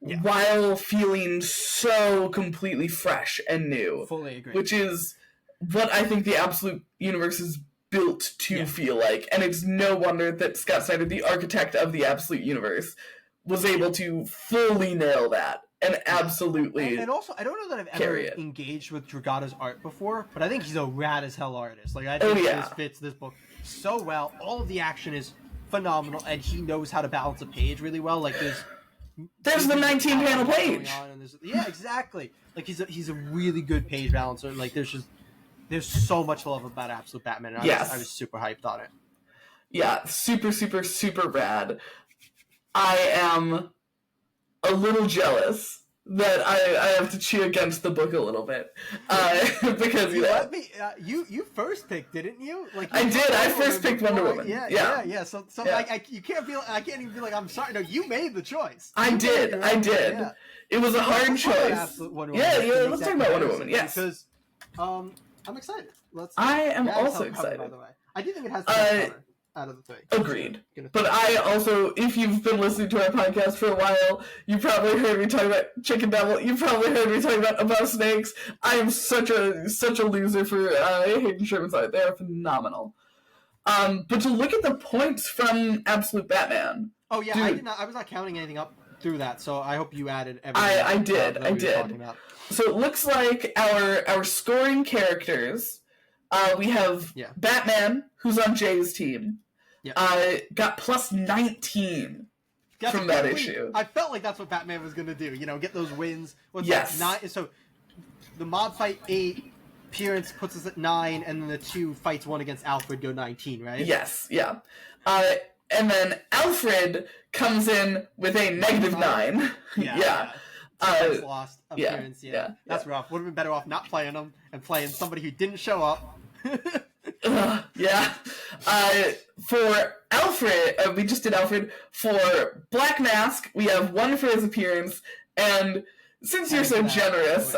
Yeah. While feeling so completely fresh and new. Fully agree. Which is what I think the Absolute Universe is built to feel like. And it's no wonder that Scott Snyder, the architect of the Absolute Universe, was able to fully nail that. And absolutely and also, I don't know that I've ever engaged with Dragata's art before, but I think he's a rad as hell artist. Like, I think this fits this book so well. All of the action is phenomenal, and he knows how to balance a page really well. Like, there's the 19-panel page. Yeah, exactly. Like, he's a really good page balancer. Like, there's so much love about Absolute Batman. And I was super hyped on it. Yeah, super rad. I am a little jealous that I have to cheer against the book a little bit because you first picked, didn't you? Like, I did. I first picked Wonder Woman. Yeah. So you can't feel. I can't even be like, I'm sorry. No, you made the choice. I did. Yeah. It was a hard choice. Let's talk about Wonder Woman. Yes, because I'm excited. I am also excited. By the way, I do think it has the best color out of the three. Agreed. But I also, if you've been listening to our podcast for a while, you probably heard me talk about Chicken Devil. You probably heard me talk about Snakes. I am such a loser for Hayden Sherman's art. They are phenomenal. But to look at the points from Absolute Batman. Oh yeah, dude, I was not counting anything up through that, so I hope you added everything. I did. So it looks like our scoring characters. We have Batman, who's on Jay's team. Got plus 19 from that issue. I felt like that's what Batman was going to do. You know, get those wins. So the mob fight 8, appearance puts us at 9, and then the 2 fights 1 against Alfred go 19, right? Yes, yeah. And then Alfred comes in with a negative 9. Yeah. Lost appearance. That's rough. Would have been better off not playing him and playing somebody who didn't show up. For Alfred, we just did Alfred. For Black Mask, we have 1 for his appearance, and since you're so generous,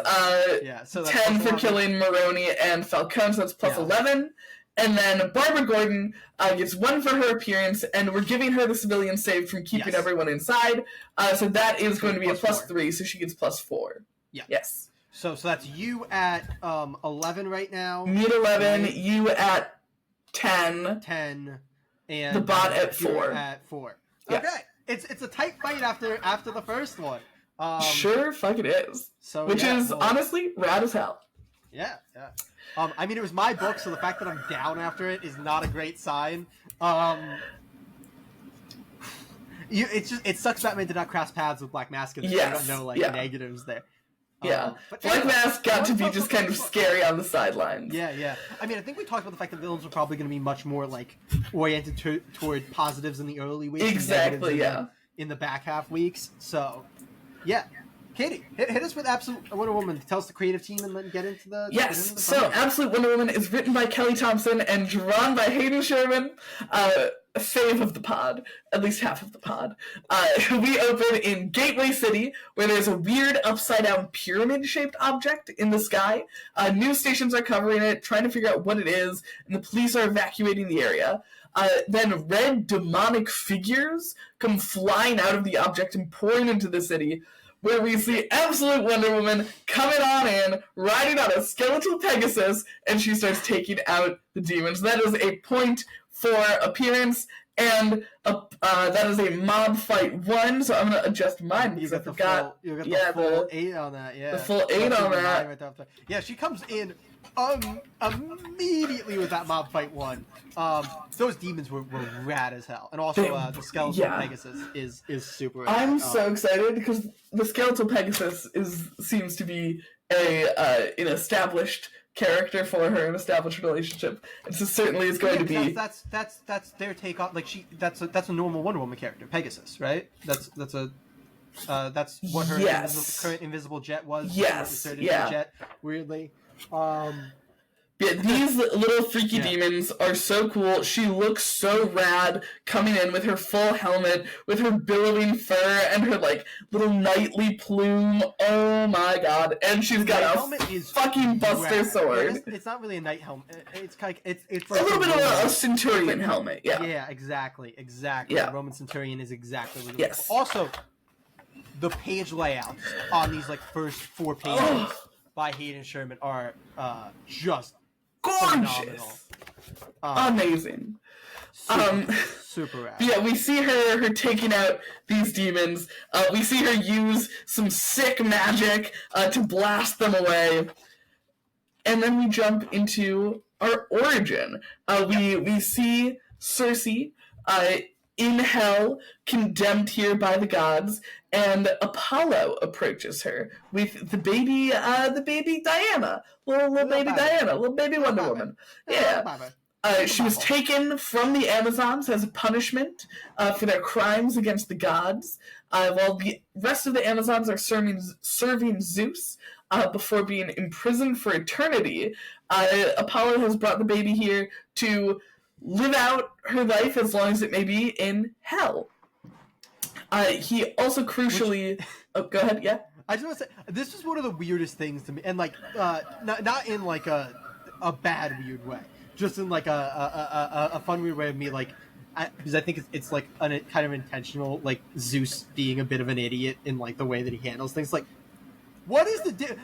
10 for killing Maroni and Falcone, so that's plus 11. And then Barbara Gordon gets 1 for her appearance, and we're giving her the civilian save from keeping everyone inside. So that is going to be a plus 3, so she gets plus 4. Yeah. Yes. So that's you at 11 right now. Me at 11, right? You at 10. 10. And the bot at 4. At 4. Yeah. Okay. It's a tight fight after the first one. Sure, fuck it is. Which is honestly rad as hell. Yeah. I mean, it was my book, so the fact that I'm down after it is not a great sign. it sucks Batman did not cross paths with Black Mask, and I don't know negatives there. Yeah, but Black Mask got to be just kind of scary on the sidelines. Yeah. I mean, I think we talked about the fact that villains were probably going to be much more like oriented toward positives in the early weeks, exactly. In the back half weeks. So, yeah. Katie, hit us with Absolute Wonder Woman. Tell us the creative team and then get into the... Yes, so Absolute Wonder Woman is written by Kelly Thompson and drawn by Hayden Sherman, fave of the pod, at least half of the pod. We open in Gateway City, where there's a weird upside-down pyramid-shaped object in the sky. News stations are covering it, trying to figure out what it is, and the police are evacuating the area. Then red demonic figures come flying out of the object and pouring into the city, where we see Absolute Wonder Woman coming on in, riding on a skeletal Pegasus, and she starts taking out the demons. That is a point for appearance, and that is a mob fight 1, so I'm going to adjust mine because I forgot. You got the full 8 on that, The full 8 on that. Right yeah, she comes in immediately with that mob fight 1. Those demons were rad as hell, and also the skeletal Pegasus is super rad. I'm so excited because the skeletal Pegasus seems to be an established character for her, an established relationship, and so certainly is going to be. That's their take on that's a normal Wonder Woman character, Pegasus, right? That's what her current invisible jet was. Yes, jet, weirdly. Yeah, these little freaky demons are so cool. She looks so rad coming in with her full helmet, with her billowing fur, and her, little knightly plume. Oh my god. And she's got a fucking buster sword. It's not really a knight helmet. It's like it's a little bit of a centurion helmet, yeah. Yeah, exactly. Yeah. Roman centurion is exactly what it is. Yes. Also, the page layouts on these, first 4 pages by Hayden Sherman are just gorgeous, amazing, super rad. Yeah, we see her taking out these demons. We see her use some sick magic to blast them away, and then we jump into our origin. We see Circe in hell, condemned here by the gods, and Apollo approaches her with the baby Diana, little baby Diana, little baby Wonder Woman. Yeah. She was taken from the Amazons as a punishment for their crimes against the gods, while the rest of the Amazons are serving Zeus before being imprisoned for eternity. Apollo has brought the baby here to live out her life as long as it may be in hell. He also crucially... go ahead, yeah? I just want to say, this was one of the weirdest things to me, and not in a bad weird way, just in a fun weird way of me, because I think it's kind of intentional, Zeus being a bit of an idiot in the way that he handles things. What is the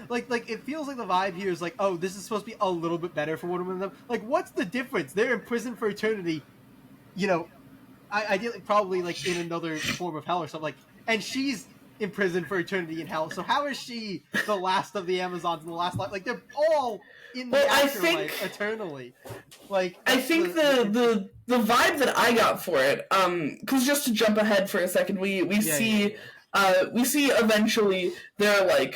it feels like the vibe here is this is supposed to be a little bit better for Wonder Woman. What's the difference? They're in prison for eternity, ideally probably in another form of hell or something, and she's in prison for eternity in hell. So how is she the last of the Amazons in the last life? They're all in the afterlife eternally. I think the vibe that I got for it, because just to jump ahead for a second, we see eventually there are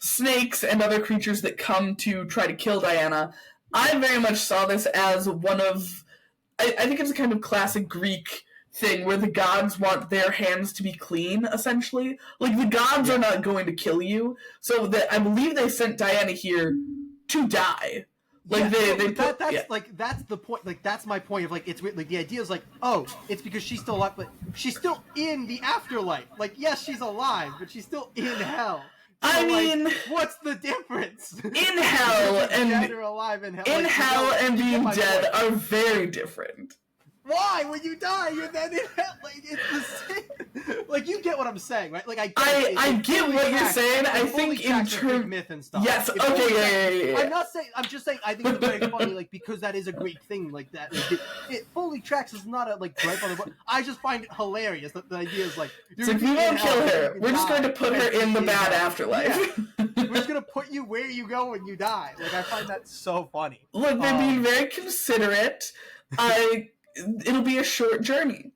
snakes and other creatures that come to try to kill Diana. I very much saw this as one of, I think it's a kind of classic Greek thing where the gods want their hands to be clean, essentially. The gods are not going to kill you, so I believe they sent Diana here to die. That's the point. That's my point of it's weird. The idea is it's because she's still alive, but she's still in the afterlife. Yes, she's alive, but she's still in hell. So, I mean, what's the difference? In hell and dead or alive in hell. In hell and being dead are very different. Why? When you die, you're then in hell. It's the same. You get what I'm saying, right? I get what you're saying. I think in terms myth and stuff. Yes. Okay. Yeah. I'm not saying. I'm just saying. I think it's very funny, because that is a Greek thing, that. It fully tracks. Is not a gripe on the book. I just find it hilarious that the idea is it's we won't kill her. We're just going to put her in the bad afterlife. Yeah. We're just going to put you where you go when you die. I find that so funny. Look, they're being very considerate. It'll be a short journey.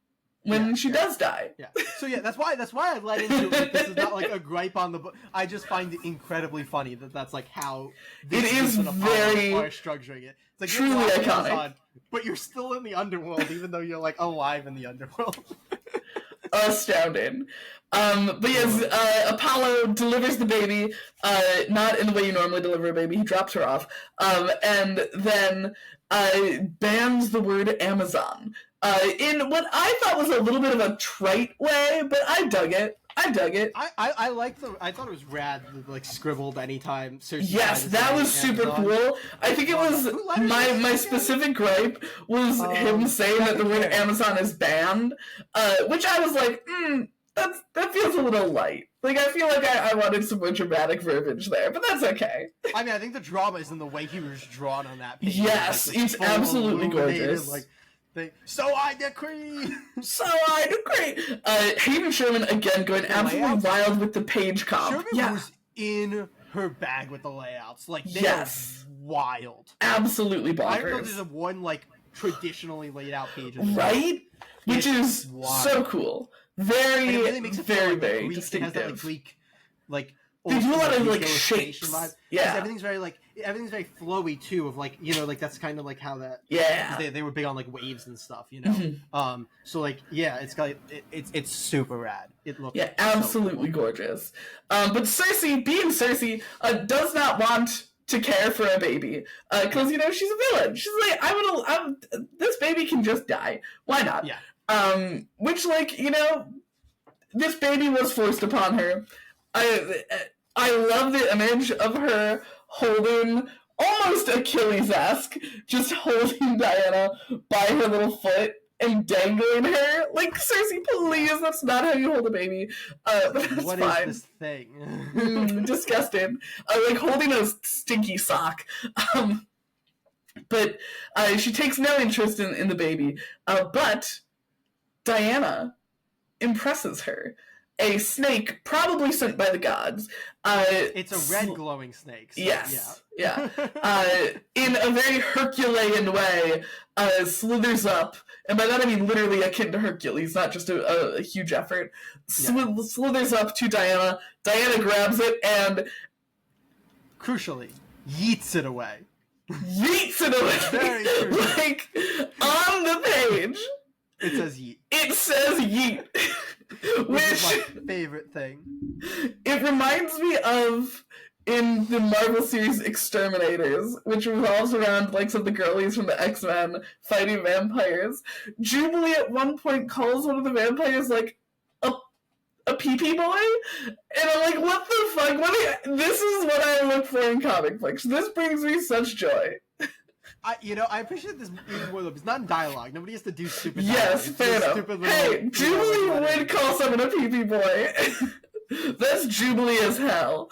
when she does die. Yeah. So yeah, that's why I led into it. This is not like a gripe on the book. I just find it incredibly funny that that's like how it is very are structuring it. It's like truly iconic. Amazon, but you're still in the underworld, even though you're like alive in the underworld. Astounding. But yes, Apollo delivers the baby, not in the way you normally deliver a baby. He drops her off, and then bans the word Amazon in what I thought was a little bit of a trite way, but I dug it. I like I thought it was rad, like scribbled anytime. Yes, that was super cool. I think it was my specific gripe was him saying that the word Amazon is banned, which I was like, that feels a little light. Like, I feel like I wanted some more dramatic verbiage there, but that's okay. I mean, I think the drama is in the way he was drawn on that page. Yes, like, it's absolutely gorgeous. Like, so I decree! So I decree! Hayden Sherman, again, going absolutely wild with the page comp. Sherman was in her bag with the layouts. Like, they are wild. Absolutely bonkers. I don't know there's one, like, traditionally laid out page. Right? Which is so cool. Very, it really makes it feel like very Greek. distinctive. It has that, like, Greek, like... They do a lot of, like, shapes. Vibe. Yeah. Everything's very flowy, too, of, like, you know, like, that's kind of, like, how that... Yeah. They were big on, like, waves and stuff, you know? Mm-hmm. So, like, yeah, it's got... It's super rad. It looks... Yeah, absolutely gorgeous. But Cersei, being Cersei, does not want to care for a baby. Because, you know, she's a villain. She's like, this baby can just die. Why not? Yeah. Which, like, you know, this baby was forced upon her. I love the image of her holding, almost Achilles-esque, just holding Diana by her little foot and dangling her. Like, Cersei, please, that's not how you hold a baby. But that's what fine. What is this thing? Disgusting. Like holding a stinky sock. But she takes no interest in the baby. But Diana impresses her. A snake, probably sent by the gods. It's a red glowing snake. So, yes, yeah. In a very Herculean way, slithers up, and by that I mean literally akin to Hercules, not just a huge effort. Slithers up to Diana. Diana grabs it and, crucially, yeets it away. Yeets it away. Very crucial. Like on the page. It says yeet. It says yeet. Which is my favorite thing. It reminds me of in the Marvel series Exterminators, which revolves around like some of the girlies from the X-Men fighting vampires. Jubilee at one point calls one of the vampires like a pee-pee boy, and I'm like, what the fuck? This is what I look for in comic books. This brings me such joy. I appreciate this even more though. It's not in dialogue. Nobody has to do stupid. Yes, fair enough. Hey, Jubilee would call someone a pee-pee boy. That's Jubilee as hell.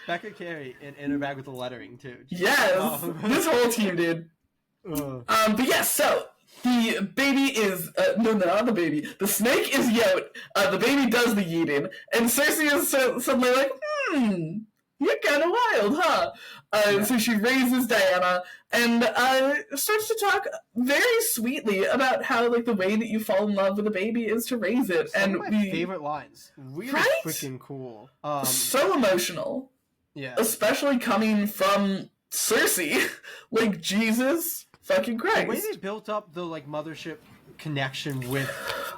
Becca Carey in her bag with the lettering too. Yes, this whole team did. But yes, so the baby is no, not the baby. The snake is yoked. The baby does the yeeting, and Cersei is suddenly like, you're kind of wild, huh? So she raises Diana and starts to talk very sweetly about how, like, the way that you fall in love with a baby is to raise it. Some of my favorite lines. Really freaking cool. So emotional. Yeah. Especially coming from Cersei. Like, Jesus fucking Christ. The way they built up the, like, mothership connection with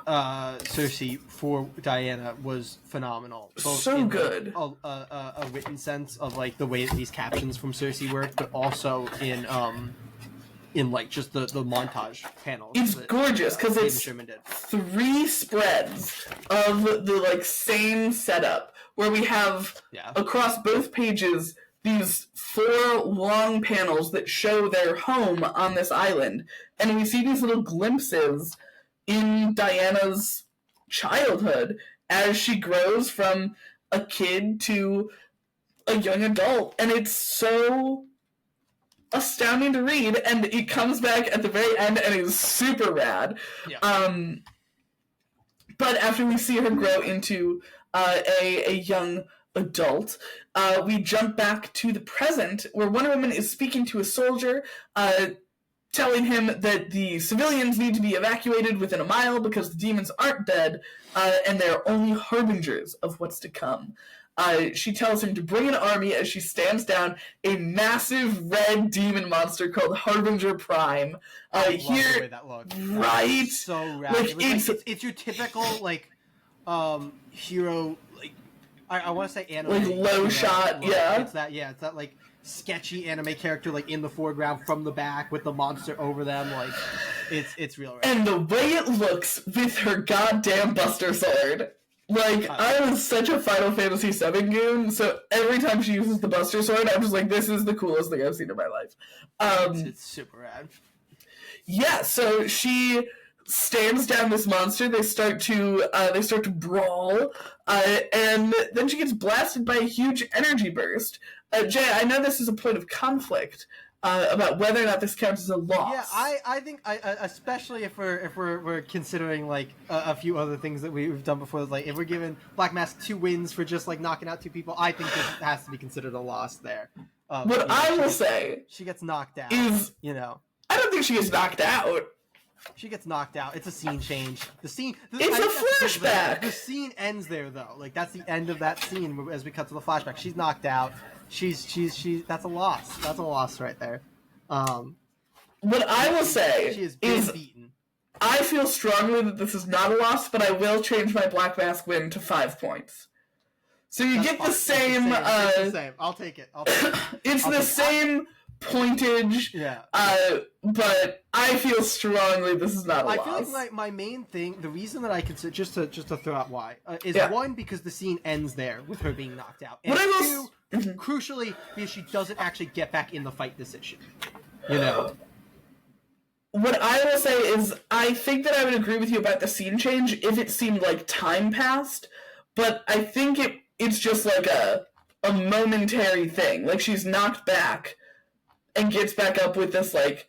Cersei for Diana was phenomenal. Both so in, good. Like, a written sense of like the way that these captions from Cersei work, but also in like just the montage panels. It's gorgeous because it's 3 spreads of the like same setup where we have across both pages these 4 long panels that show their home on this island. And we see these little glimpses in Diana's childhood as she grows from a kid to a young adult. And it's so astounding to read. And it comes back at the very end and is super rad. Yeah. But after we see her grow into a young adult, we jump back to the present where Wonder Woman is speaking to a soldier telling him that the civilians need to be evacuated within a mile because the demons aren't dead, and they're only harbingers of what's to come. She tells him to bring an army as she stands down a massive red demon monster called Harbinger Prime. I love the way that looks. Right? It's so rad. Like, it's your typical hero, like I want to say anime, like low shot, yeah. It's that like sketchy anime character like in the foreground from the back with the monster over them. Like it's real rad. And the way it looks with her goddamn Buster Sword. Like, I was such a Final Fantasy VII goon, so every time she uses the Buster Sword, I'm just like, this is the coolest thing I've seen in my life. It's super rad. Yeah, so she stands down this monster, they start to brawl, and then she gets blasted by a huge energy burst. Jay, I know this is a point of conflict, about whether or not this counts as a loss. Yeah, I think especially if we're considering like a few other things that we've done before, like if we're giving Black Mask 2 wins for just like knocking out 2 people, I think this has to be considered a loss there. What I will say, she gets knocked out. I don't think she gets knocked out. She gets knocked out. It's a scene change. It's a flashback. The scene ends there though. Like that's the end of that scene as we cut to the flashback. She's knocked out. She's that's a loss. That's a loss right there. What I will say she has been beaten. I feel strongly that this is not a loss, but I will change my Black Mask win to 5 points. So you get the same. It's the same. I'll take it. It's the same pointage. Yeah. But I feel strongly this is not a loss. I feel like my main thing, the reason that I consider just to throw out why is one, because the scene ends there with her being knocked out, and two, crucially, because she doesn't actually get back in the fight this issue. You know. What I will say is, I think that I would agree with you about the scene change if it seemed like time passed, but I think it's just like a momentary thing. Like, she's knocked back and gets back up with this, like,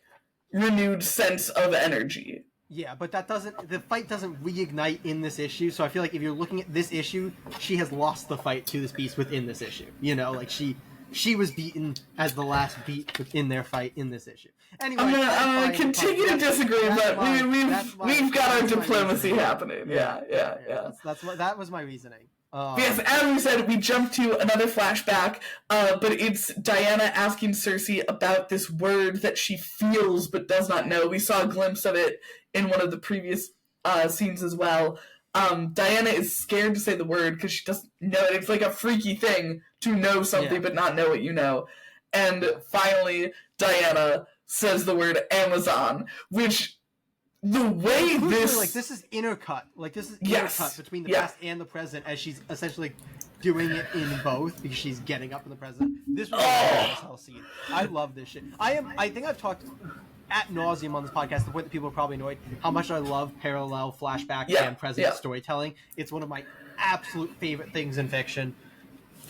renewed sense of energy. Yeah, but the fight doesn't reignite in this issue, so I feel like if you're looking at this issue, she has lost the fight to this beast within this issue. You know, like, she was beaten as the last beat in their fight in this issue. Anyway, I'm gonna continue to disagree, but we've got our diplomacy happening. Yeah. That was my reasoning. Yes, as we said, we jump to another flashback, but it's Diana asking Circe about this word that she feels but does not know. We saw a glimpse of it in one of the previous scenes as well. Diana is scared to say the word because she doesn't know it. It's like a freaky thing to know something but not know what you know. And finally, Diana says the word Amazon, which the way this is intercut. Like, this is intercut between the past and the present, as she's essentially doing it in both because she's getting up in the present. This was a hell scene. I love this shit. I think I've talked ad nauseum on this podcast, the point that people are probably annoyed, how much I love parallel flashback and present storytelling. It's one of my absolute favorite things in fiction.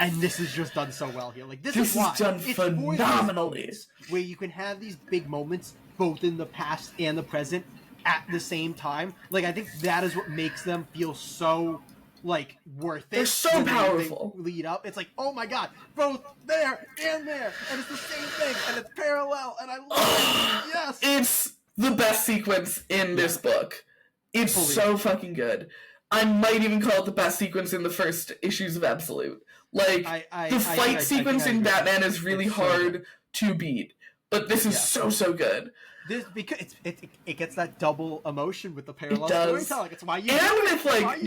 And this is just done so well here. Like, this is why. Done phenomenally. Where you can have these big moments, both in the past and the present, at the same time. Like, I think that is what makes them feel so, like, worth it. They're so powerful. They lead up. It's like, oh my god, both there and there. And it's the same thing. And it's parallel. And I love it. Yes. It's the best sequence in this book. It's so fucking good. I might even call it the best sequence in the first issues of Absolute. Like, the fight sequence in Batman is really hard to beat, but this is so good. Because it gets that double emotion with the parallel storytelling. It's why you do it. Like,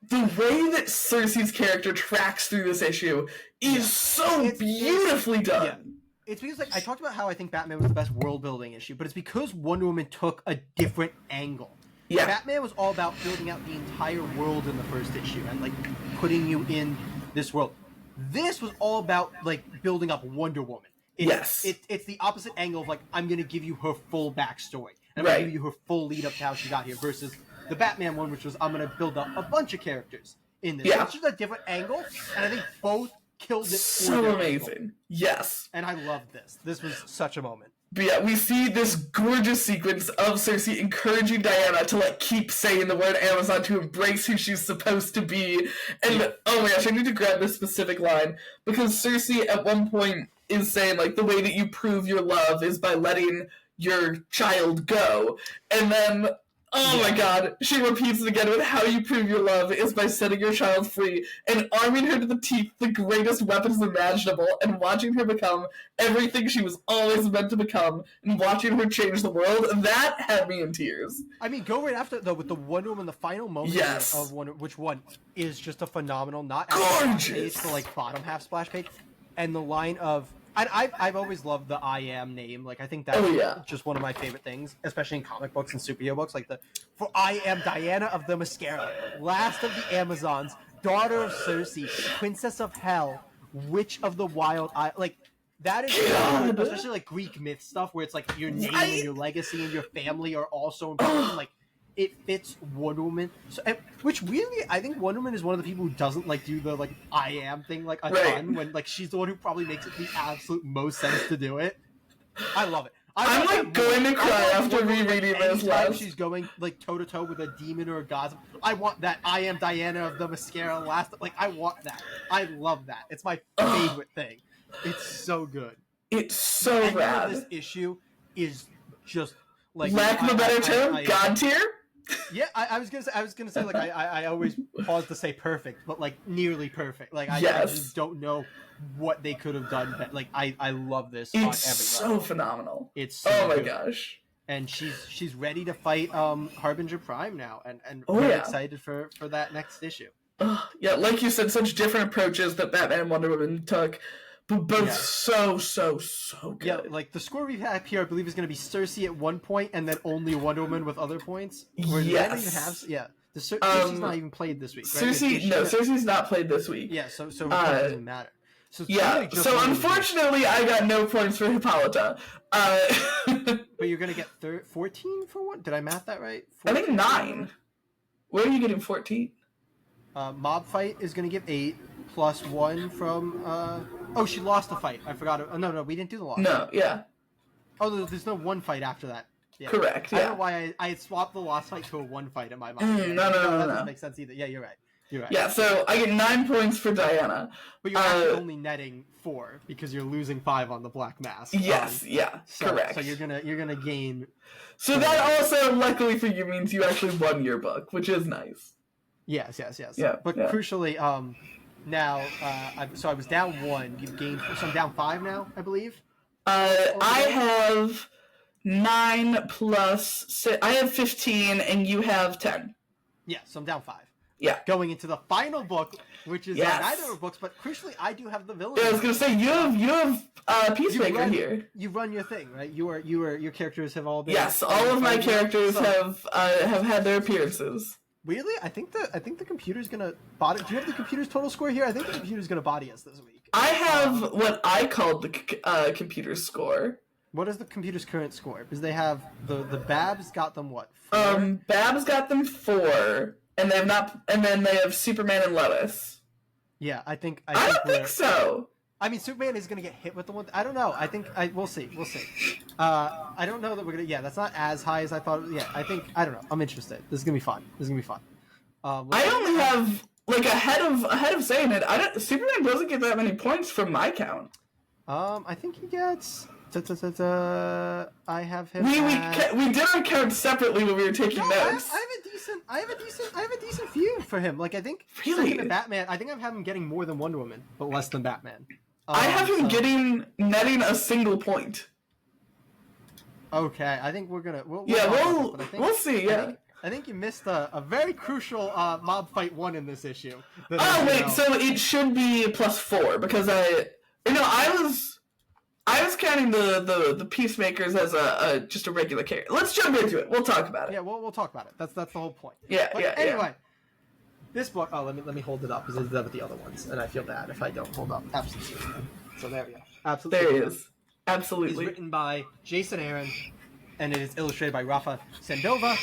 the way that Circe's character tracks through this issue is so beautifully done. Yeah. It's because, like, I talked about how I think Batman was the best world-building issue, but it's because Wonder Woman took a different angle. Yeah. Batman was all about building out the entire world in the first issue and, like, putting you in this world. This was all about, like, building up Wonder Woman. It's the opposite angle of, like, I'm going to give you her full backstory. And I'm going to give you her full lead up to how she got here versus the Batman one, which was I'm going to build up a bunch of characters in this. Yeah. It's just a different angle, and I think both killed it. So amazing. Angle. Yes. And I love this. This was such a moment. But yeah, we see this gorgeous sequence of Circe encouraging Diana to, like, keep saying the word Amazon, to embrace who she's supposed to be. And, oh my gosh, I need to grab this specific line. Because Circe, at one point, is saying, like, the way that you prove your love is by letting your child go. And then, oh my god, she repeats it again with how you prove your love is by setting your child free and arming her to the teeth the greatest weapons imaginable and watching her become everything she was always meant to become and watching her change the world. That had me in tears. I mean, go right after, though, with the Wonder Woman, the final moment Yes. of Wonder, which one is just a phenomenal, not Gorgeous. page, the like bottom half splash page, and the line of, I've always loved the I Am name. Like, I think that's just one of my favorite things, especially in comic books and superhero books. Like, for I am Diana of the Mascara, last of the Amazons, daughter of Circe, princess of hell, witch of the wild eye. Like, that is, especially like Greek myth stuff, where it's like your name and your legacy and your family are all so important. Like, it fits Wonder Woman, so, which really, I think Wonder Woman is one of the people who doesn't like do the like I am thing like a ton, when like she's the one who probably makes it the absolute most sense to do it. I love it. I'm like going to cry after rereading this last. She's going like toe to toe with a demon or a god. I want that. I am Diana of the Mascara last. Like, I want that. I love that. It's my favorite thing. It's so good. It's so rad. This issue is just like, lack of a better term, god tier. Yeah, I was gonna say like I always pause to say perfect, but like nearly perfect. Like I just don't know what they could have done. But like I love this. It's on every so level. phenomenal. It's so oh my good. gosh. And she's ready to fight Harbinger Prime now, and really excited for that next issue. Yeah, like you said, such different approaches that Batman and Wonder Woman took. But both so good. Yeah, like the score we have here, I believe, is going to be Circe at one point, and then only Wonder Woman with other points. Circe's not even played this week. Right? Circe's not played this week. Yeah, so it doesn't matter. So unfortunately, I got no points for Hippolyta. But you're going to get 14 for one? Did I math that right? 14? I think 9. Where are you getting 14? Mob Fight is going to give 8 plus 1 from. She lost the fight. I forgot. No, we didn't do the loss. No, yeah. Oh, there's no one fight after that. Yeah. Correct. Yeah. I don't know why I had swapped the lost fight to a one fight in my mind. No. That doesn't make sense either. Yeah, you're right. Yeah, so I get 9 points for Diana. But you're actually only netting 4 because you're losing 5 on the Black Mask. Yes, correct. So you're gonna gain. So that also, luckily for you, means you actually won your book, which is nice. Yes. Yeah, but crucially, now, I was down 1. You've gained, so I'm down 5 now, I believe. I have 9 plus 6. I have 15, and you have 10. Yeah, so I'm down 5. Yeah. Going into the final book, which is neither of our books, but crucially, I do have the villain. Yeah, I was gonna say you have Peacemaker here. You run your thing, right? Your characters have all been. Yes, all of my characters have had their appearances. Really? I think the computer's gonna body. Do you have the computer's total score here? I think the computer's gonna body us this week. I have what I called the computer's score. What is the computer's current score? Because they have the Babs got them what? 4? Babs got them 4, and they have not. And then they have Superman and Lois. Yeah, I don't think so. I mean, Superman is gonna get hit with the one. I don't know. We'll see. I don't know that we're gonna. Yeah, that's not as high as I thought. Yeah, I don't know. I'm interested. This is gonna be fun. I only have like ahead of saying it. Superman doesn't get that many points from my count. I think he gets. I have him. We did our count separately when we were taking notes. I have a decent few for him. Like I think second to Batman. I think I have him getting more than Wonder Woman, but less than Batman. I have him netting a single point. Okay, I think we're gonna. We'll see. Yeah. I think you missed a very crucial mob fight 1 in this issue. So it should be +4 because I was counting the Peacemakers as just a regular character. Let's jump into it. We'll talk about it. Yeah, we'll talk about it. That's the whole point. Anyway, this book. Oh, let me hold it up because I did that with the other ones, and I feel bad if I don't hold up. Absolutely. So there we go. Absolutely. There he is. Absolutely. It's written by Jason Aaron, and it is illustrated by Rafa Sandoval.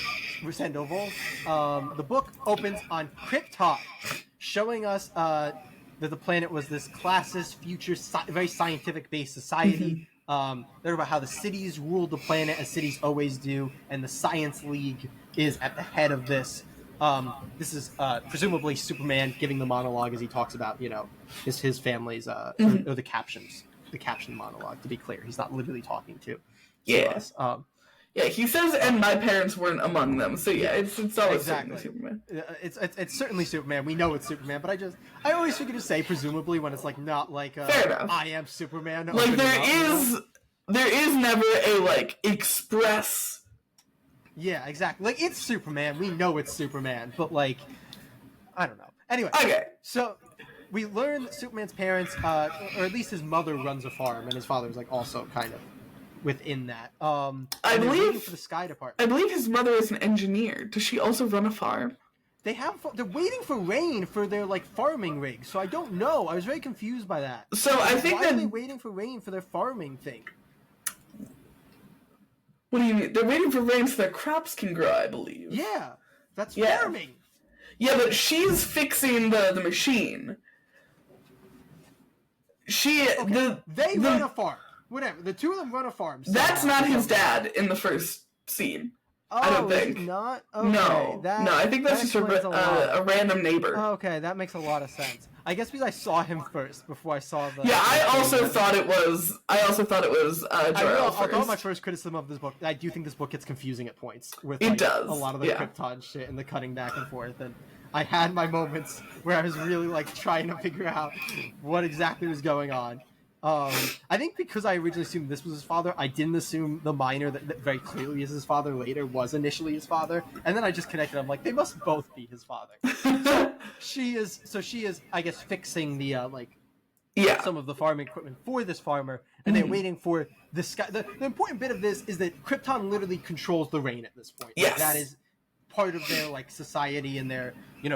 The book opens on Krypton, showing us that the planet was this classist, future, very scientific-based society. They're about how the cities ruled the planet as cities always do, and the Science League is at the head of this. This is presumably Superman giving the monologue as he talks about, his family's or the captions. the captioned monologue. To be clear, he's not literally talking to yes. us. Yeah, he says, and my parents weren't among them. So yeah, it's always exactly. Superman. It's certainly Superman. We know it's Superman, but I always figure to say presumably when it's like not like fair enough. I am Superman. Like there is never a like express. Yeah, exactly. Like it's Superman. We know it's Superman, but like I don't know. Anyway, okay. So we learn that Superman's parents, or at least his mother, runs a farm, and his father is like also kind of within that. I believe for the Sky Department. I believe his mother is an engineer. Does she also run a farm? They're waiting for rain for their like farming rig. So I don't know. I was very confused by that. So I think why are they waiting for rain for their farming thing? What do you mean? They're waiting for rain so their crops can grow, I believe. Yeah, that's farming. Yeah, but she's fixing the machine. They run a farm. Whatever. The two of them run a farm. That's not his dad in the first scene. I don't think. Not? Okay, no, I think that's just a random neighbor. Okay, that makes a lot of sense. I guess because I saw him first before I saw the. Yeah, I also thought it was Jor-El first. I'll throw my first criticism of this book. I do think this book gets confusing at points with it does. A lot of the Krypton shit and the cutting back and forth, and I had my moments where I was really like trying to figure out what exactly was going on. I think because I originally assumed this was his father, I didn't assume the miner that very clearly is his father later was initially his father, and then I just connected. I'm like, they must both be his father. she is, I guess, fixing the some of the farming equipment for this farmer, and they're waiting for the sky. The important bit of this is that Krypton literally controls the rain at this point. Yes. That is part of their like society and their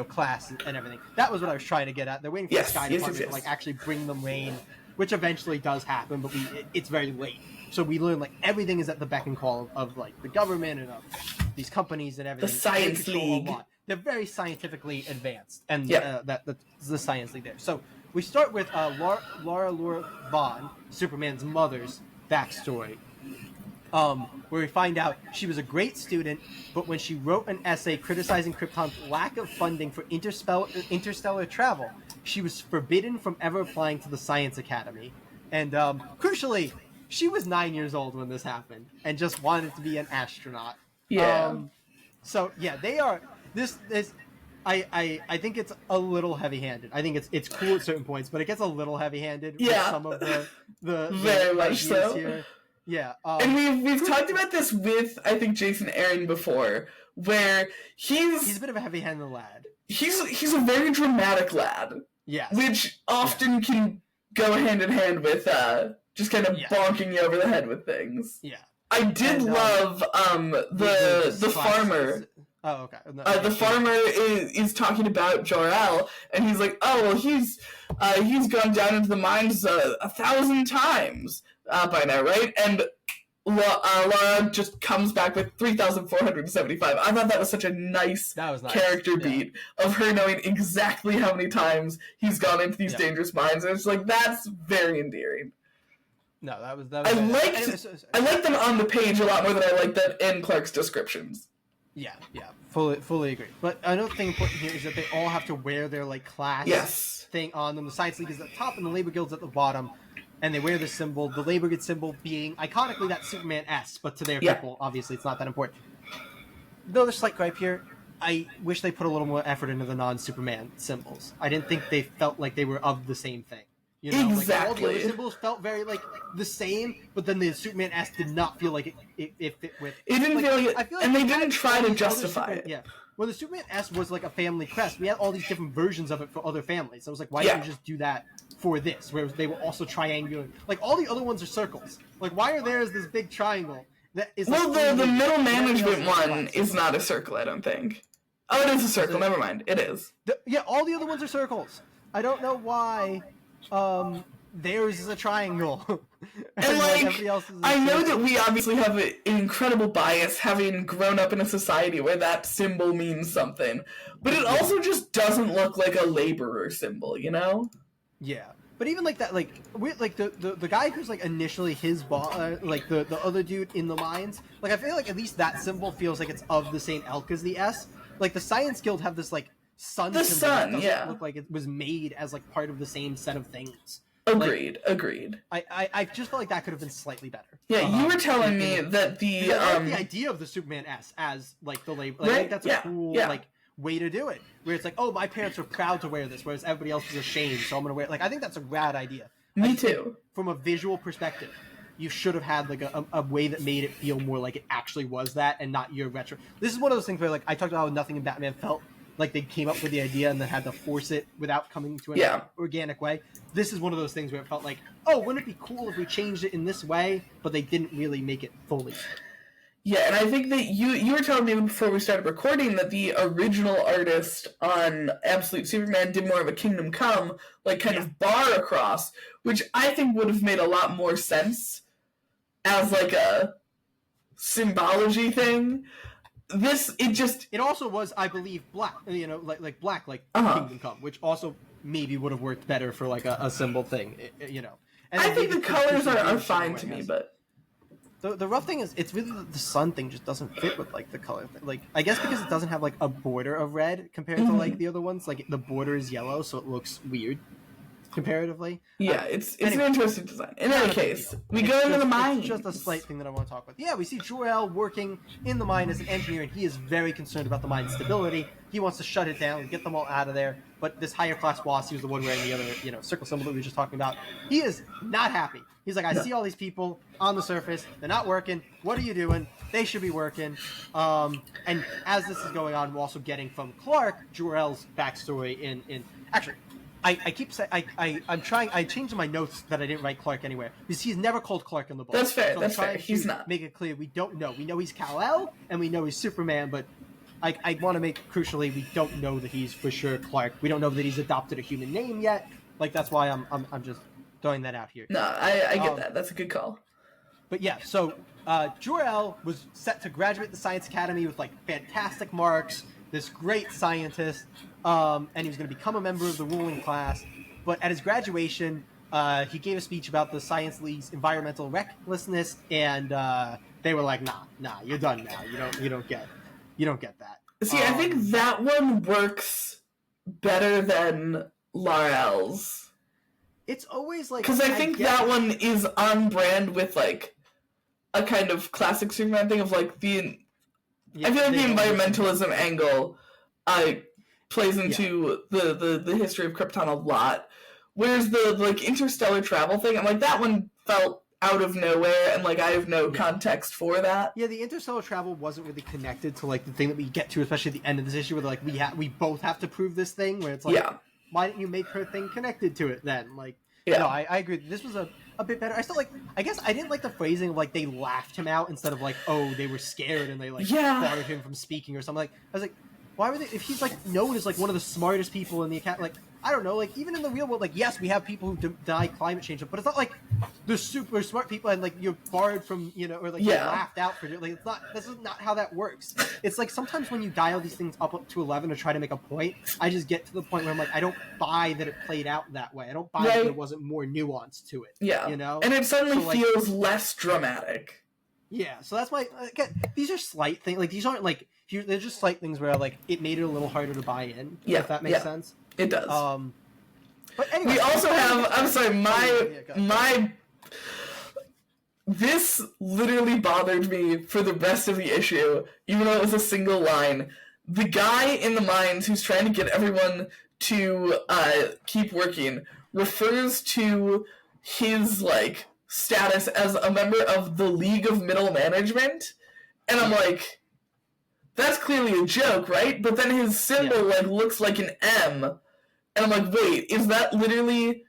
class and everything. That was what I was trying to get at. They're waiting for the Sky Department to like actually bring them rain, which eventually does happen, but it's very late. So we learn like everything is at the beck and call of like the government and of these companies and everything. The Science League. They're very scientifically advanced, and that's the Science League there. So we start with Laura Vaughn, Superman's mother's backstory, where we find out she was a great student, but when she wrote an essay criticizing Krypton's lack of funding for interstellar travel, she was forbidden from ever applying to the Science Academy. And crucially, she was 9 years old when this happened and just wanted to be an astronaut. Yeah. So yeah, they are this. I think it's a little heavy-handed. I think it's cool at certain points, but it gets a little heavy-handed with some of the very much so. Here. Yeah, and we've talked about this with I think Jason Aaron before, where he's a bit of a heavy-handed lad. He's a very dramatic lad. Yeah, which often can go hand in hand with just kind of bonking you over the head with things. Yeah, I did love the farmer. Oh, okay. No, the farmer is talking about Jor-El, and he's like, "Oh, well, he's gone down into the mines 1,000 times by now, right?" And Laura just comes back with 3,475. I thought that was such a nice character beat of her knowing exactly how many times he's gone into these dangerous mines, and it's like that's very endearing. No, that was. I liked them on the page a lot more than I liked them in Clark's descriptions. Yeah, fully agree. But another thing important here is that they all have to wear their like class thing on them. The Science League is at the top and the Labor Guild's at the bottom, and they wear the symbol. The Labor Guild symbol being iconically that Superman S, but to their people, obviously, it's not that important. Another slight gripe here. I wish they put a little more effort into the non-Superman symbols. I didn't think they felt like they were of the same thing. Exactly. Like, all the other symbols felt very like the same, but then the Superman S did not feel like it fit with. It didn't feel like, and they didn't try to justify it. Yeah. Well, the Superman S was like a family crest. We had all these different versions of it for other families. So I was like, why didn't you just do that for this, where they were also triangular? Like all the other ones are circles. Like why are theirs this big triangle? That is. Well, the middle management one is not a circle, I don't think. Oh, it is a circle. Never mind. It is. All the other ones are circles. I don't know why. Theirs is a triangle. And I know that we obviously have an incredible bias having grown up in a society where that symbol means something, but it also just doesn't look like a laborer symbol, you know? Yeah. But even like that, the guy who's like initially his boss, like the other dude in the mines, like I feel like at least that symbol feels like it's of the same ilk as the S. Like the Science Guild have this like sun symbol that doesn't look like it was made as like part of the same set of things. Agreed. I just felt like that could have been slightly better. Yeah, you were telling me that the I like the idea of the Superman S as like the label. Like, I think that's a cool like way to do it. Where it's like, oh, my parents are proud to wear this, whereas everybody else is ashamed, so I'm gonna wear it. Like, I think that's a rad idea. Me too. From a visual perspective, you should have had like a way that made it feel more like it actually was that, and not your retro. This is one of those things where like I talked about how Nothing in Batman felt like they came up with the idea and then had to force it without coming to an organic way. This is one of those things where it felt like, oh, wouldn't it be cool if we changed it in this way? But they didn't really make it fully. Yeah, and I think that you were telling me before we started recording that the original artist on Absolute Superman did more of a Kingdom Come, like kind of bar across, which I think would have made a lot more sense as like a symbology thing. It also was, I believe, black, black Kingdom Come, which also maybe would have worked better for like a symbol thing, And I think the colors are fine to me, but the rough thing is it's really the sun thing just doesn't fit with like the color thing. Like, I guess because it doesn't have like a border of red compared to like the other ones, like the border is yellow, so it looks weird comparatively. Yeah, it's an interesting design. In any case, we go into the mine. It's just a slight thing that I want to talk about. Yeah, we see Jor-El working in the mine as an engineer, and he is very concerned about the mine's stability. He wants to shut it down and get them all out of there. But this higher class boss, he was the one wearing the other, circle symbol that we were just talking about. He is not happy. He's like, I see all these people on the surface. They're not working. What are you doing? They should be working. And as this is going on, we're also getting from Clark Jor-El's backstory in actually. I keep saying I changed my notes that I didn't write Clark anywhere because he's never called Clark in the book. That's fair. So that's fair. He's not. Make it clear we don't know. We know he's Kal-El and we know he's Superman, but I want to make crucially we don't know that he's for sure Clark. We don't know that he's adopted a human name yet. Like, that's why I'm just throwing that out here. No, I get that. That's a good call. But yeah, so Jor-El was set to graduate the Science Academy with like fantastic marks. This great scientist, and he was going to become a member of the ruling class. But at his graduation, he gave a speech about the Science League's environmental recklessness, and they were like, "Nah, you're done now. You don't get that." See, I think that one works better than Lar-El's. It's always like, because I think that one is on brand with like a kind of classic Superman thing of like the. I feel like the environmentalism angle plays into the history of Krypton a lot. Whereas the like interstellar travel thing, I'm like, that one felt out of nowhere, and like I have no context for that. Yeah, the interstellar travel wasn't really connected to like the thing that we get to, especially at the end of this issue, where like we both have to prove this thing. Where it's like, why didn't you make her thing connected to it then? Like, no, I agree. This was a bit better. I still like. I guess I didn't like the phrasing of like they laughed him out instead of like, oh, they were scared and they like barred him from speaking or something. Like, I was like, why were they? If he's like known as like one of the smartest people in the academy, like, I don't know, like even in the real world, like yes, we have people who deny climate change, but it's not like they're super smart people and like you're barred from or like you're laughed out for it. Like, it's not. This is not how that works. It's like sometimes when you dial these things up to 11 to try to make a point, I just get to the point where I'm like, I don't buy that it played out that way. I don't buy that there wasn't more nuance to it. Yeah, and it suddenly feels less dramatic. Yeah, so that's why again, these are slight things. Like these aren't like they're just slight things where like it made it a little harder to buy in. Yeah, if that makes sense. It does. But anyway, we also have. I'm sorry, my. This literally bothered me for the rest of the issue, even though it was a single line. The guy in the mines who's trying to get everyone to keep working refers to his like status as a member of the League of Middle Management, and I'm like, that's clearly a joke, right? But then his symbol like looks like an M, and I'm like, wait, is that literally?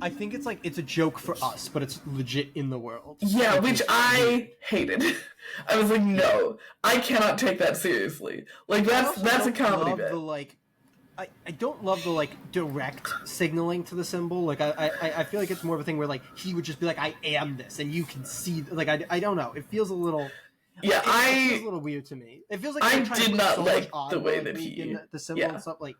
I think it's like it's a joke for us, but it's legit in the world. Yeah, which I hated. I was like, no, I cannot take that seriously. Like that's a comedy bit. I don't love the like direct signaling to the symbol. Like I feel like it's more of a thing where like he would just be like, I am this, and you can see. Like I don't know. It feels a little. Yeah, it feels a little weird to me. It feels like I did not like the way that he the symbol and stuff like.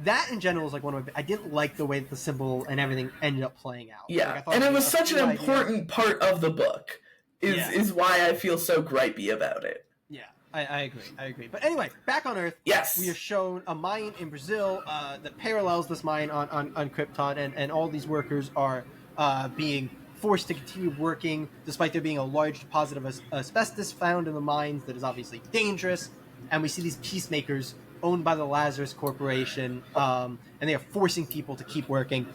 That in general is like one of my. I didn't like the way that the symbol and everything ended up playing out. Yeah, like, and it was such an important part of the book. Is why I feel so gripey about it. Yeah, I agree. But anyway, back on Earth, Yes. we are shown a mine in Brazil that parallels this mine on Krypton, and all these workers are being forced to continue working despite there being a large deposit of asbestos found in the mines that is obviously dangerous. And we see these peacemakers owned by the Lazarus Corporation, and they are forcing people to keep working.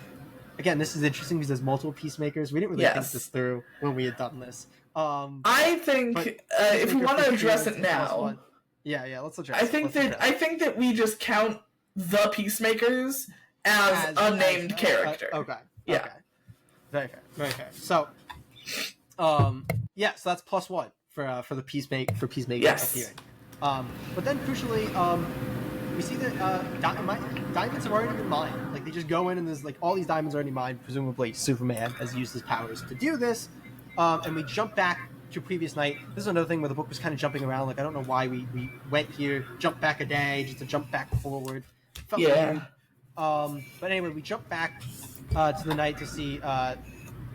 Again, this is interesting because there's multiple peacemakers. We didn't really think this through when we had done this. I think if we want to address it now, let's address. I think that we just count the peacemakers as unnamed character. Okay. Yeah. Okay. Very fair. So, so that's +1 for the peacemaker Yes. appearing. But then crucially, we see that diamonds have already been mined. Like, they just go in and there's like all these diamonds already mined. Presumably, Superman has used his powers to do this. And we jump back to previous night. This is another thing where the book was kind of jumping around. Like, I don't know why we went here, jumped back a day just to jump back forward. Felt weird. But anyway, we jump back to the night to see.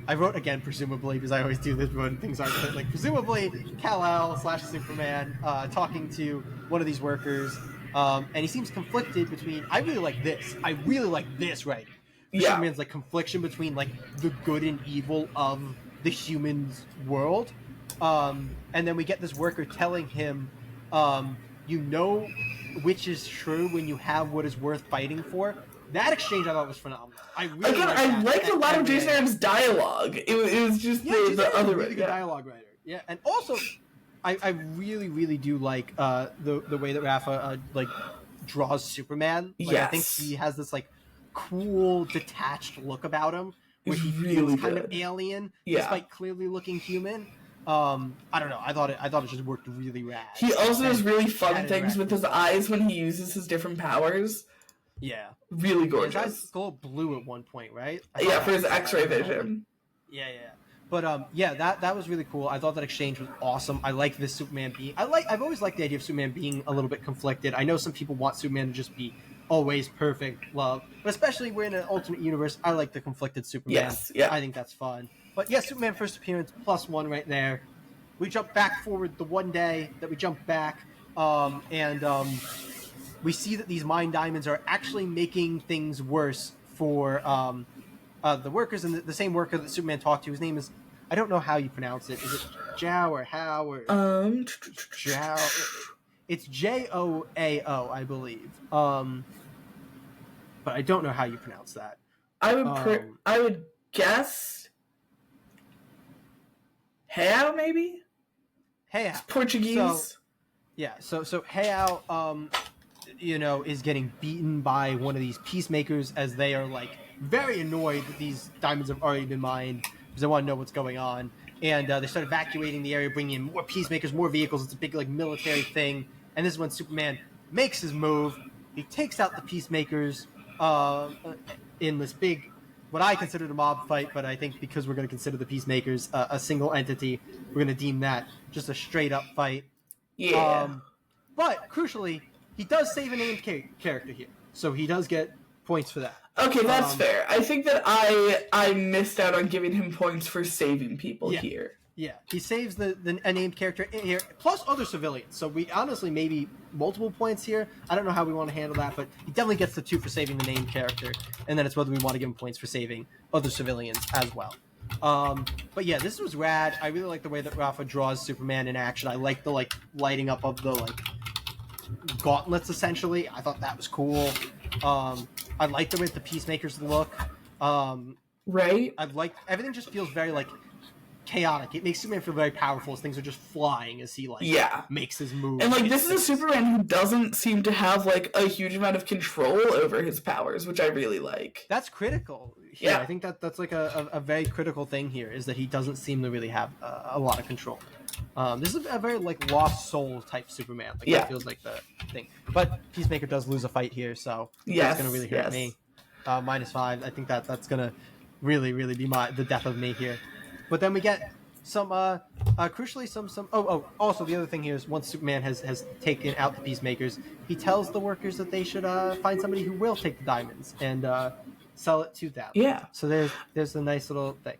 I wrote again, presumably, because I always do this when things aren't like presumably Kal-El / Superman talking to one of these workers, and he seems conflicted between. I really like this right. Superman's like confliction between like the good and evil of the human's world, and then we get this worker telling him, you know, which is true when you have what is worth fighting for. That exchange I thought was phenomenal. I liked a lot of Jason Aaron's dialogue. It was just the other really good dialogue writer. Yeah, and also I really do like the way that Rafa like draws Superman. Like, I think he has this like cool detached look about him, where he feels kind of alien, despite clearly looking human. I don't know. I thought it just worked really rad. He also does really fun things with his eyes when he uses his different powers. Yeah. Really gorgeous. His eyes go blue at one point, right? Yeah, for his X-ray vision. Yeah. But that was really cool. I thought that exchange was awesome. I like this Superman being. I've always liked the idea of Superman being a little bit conflicted. I know some people want Superman to just be always perfect love, but especially we're in an alternate universe. I like the conflicted Superman. Yes, yeah. I think that's fun. But yeah, Superman first appearance +1 right there. We jump back forward the one day that we jump back, we see that these mine diamonds are actually making things worse for the workers, and the same worker that Superman talked to. His name is, I don't know how you pronounce it. Is it Joao or How or Joao? It's Joao, I believe. But I don't know how you pronounce that. I would guess How, maybe. How Portuguese. So How is getting beaten by one of these peacemakers as they are like very annoyed that these diamonds have already been mined because they want to know what's going on, and they start evacuating the area, bringing in more peacemakers, more vehicles. It's a big like military thing, and this is when Superman makes his move. He takes out the peacemakers in this big, what I considered a mob fight, but I think because we're going to consider the peacemakers a single entity, we're going to deem that just a straight up fight. But crucially, he does save a named character here, so he does get points for that. Okay, that's fair. I think that I missed out on giving him points for saving people here. Yeah, he saves a named character here, plus other civilians. So we honestly maybe multiple points here. I don't know how we want to handle that, but he definitely gets the 2 for saving the named character, and then it's whether we want to give him points for saving other civilians as well. But yeah, this was rad. I really like the way that Rafa draws Superman in action. I like the like lighting up of the like gauntlets, essentially. I thought that was cool. I like the way the peacemakers look. Right? I like everything. Just feels very like chaotic. It makes Superman feel very powerful as things are just flying as he makes his move. And like this is a Superman who doesn't seem to have like a huge amount of control over his powers, which I really like. That's critical. Yeah, I think that's like a very critical thing here, is that he doesn't seem to really have a lot of control. This is a very like lost soul type Superman. Like that feels like the thing. But Peacemaker does lose a fight here, so that's gonna really hurt me. -5. I think that's gonna really be the death of me here. But then we get some crucially some also the other thing here is once Superman has taken out the peacemakers, he tells the workers that they should find somebody who will take the diamonds and sell it to them. Yeah. So there's a nice little thing.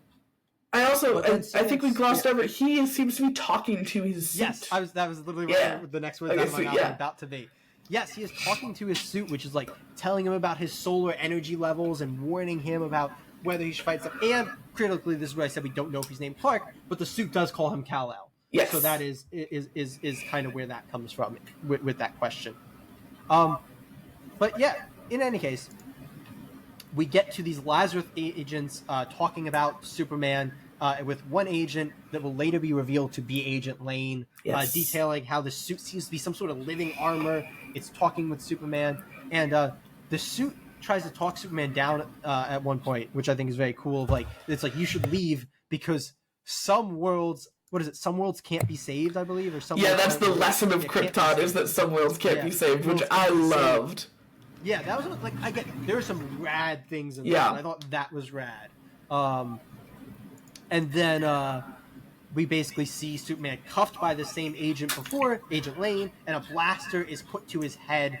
I also, I think we glossed over. He seems to be talking to his suit. Yes, that was literally the next word that I'm about to be. Yes, he is talking to his suit, which is like telling him about his solar energy levels and warning him about whether he should fight stuff. And critically, this is where I said we don't know if he's named Clark, but the suit does call him Kal-El. Yes. So that is kind of where that comes from with that question. But yeah, in any case, we get to these Lazarus agents talking about Superman with one agent that will later be revealed to be Agent Lane, detailing how the suit seems to be some sort of living armor. It's talking with Superman, and the suit tries to talk Superman down at one point, which I think is very cool. Like, it's like, you should leave because some worlds, some worlds can't be saved, I believe, or something. Yeah, that's the lesson of Krypton, is that some worlds can't be saved, which I loved. Yeah, that was like, I get, there are some rad things in that, and I thought that was rad. And then we basically see Superman cuffed by the same agent before, Agent Lane, and a blaster is put to his head.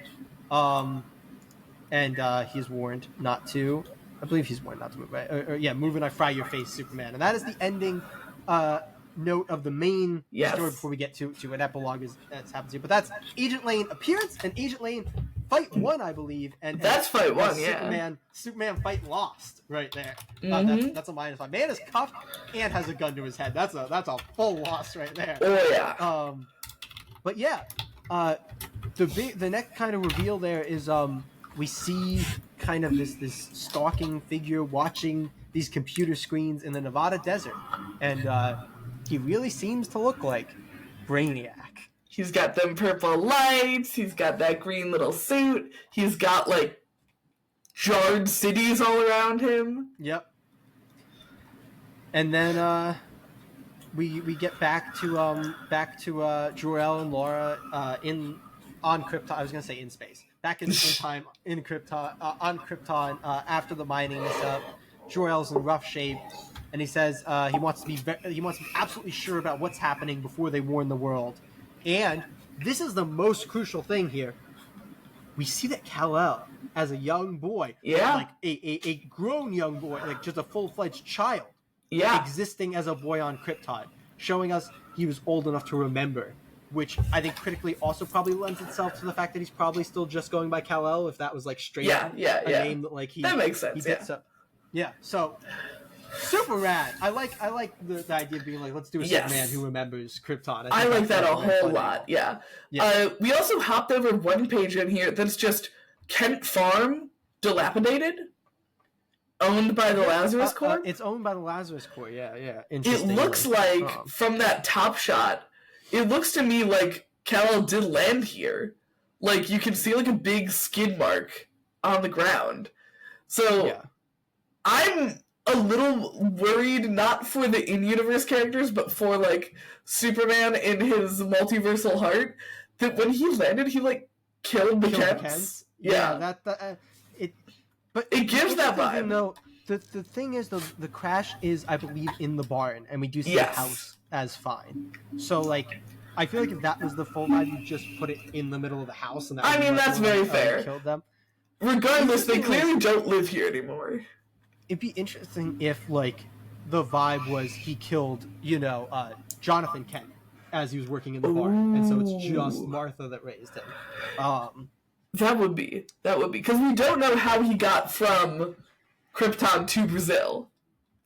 And he's warned not to. I believe he's warned not to move. Right? Move and I fry your face, Superman. And that is the ending note of the main story before we get to an epilogue that's happens here. But that's Agent Lane appearance and Agent Lane fight 1, I believe. And that's fight 1, Superman fight lost right there. That's a -5. Man is cuffed and has a gun to his head. That's a full loss right there. Oh yeah. But yeah, the next kind of reveal there is we see kind of this stalking figure watching these computer screens in the Nevada desert, and he really seems to look like Brainiac. He's got them purple lights, he's got that green little suit, he's got, like, jarred cities all around him. Yep. And then we get back to Jor-El and Laura on Krypton. I was gonna say in space. Back in time in Krypton, on Krypton, after the mining is up. Jor-El's in rough shape, and he says he wants to be absolutely sure about what's happening before they warn the world. And this is the most crucial thing here. We see that Kal-El, as a young boy, like a grown young boy, like just a full-fledged child, existing as a boy on Krypton, showing us he was old enough to remember, which I think critically also probably lends itself to the fact that he's probably still just going by Kal-El, if that was like straight a name that like he that makes sense. He did so super rad. I like the idea of being like, let's do a Superman who remembers Krypton. I like that a whole lot. Yeah. We also hopped over one page in here that's just Kent Farm, dilapidated, owned by the Lazarus Corps. It's owned by the Lazarus Corps. Yeah. It looks like from that top shot, it looks to me like Kal-El did land here. Like, you can see like a big skid mark on the ground. So I'm a little worried, not for the in-universe characters, but for, like, Superman in his multiversal heart, that when he landed, he, like, killed the Kents. But it gives that vibe. Though, the thing is, the crash is, I believe, in the barn, and we do see the house as fine. So, like, I feel like if that was the full vibe, you just put it in the middle of the house. And that's very fair. Killed them. Regardless, they clearly don't live here anymore. It'd be interesting if, like, the vibe was he killed, Jonathan Kent as he was working in the barn, and so it's just Martha that raised him. That would be, because we don't know how he got from Krypton to Brazil.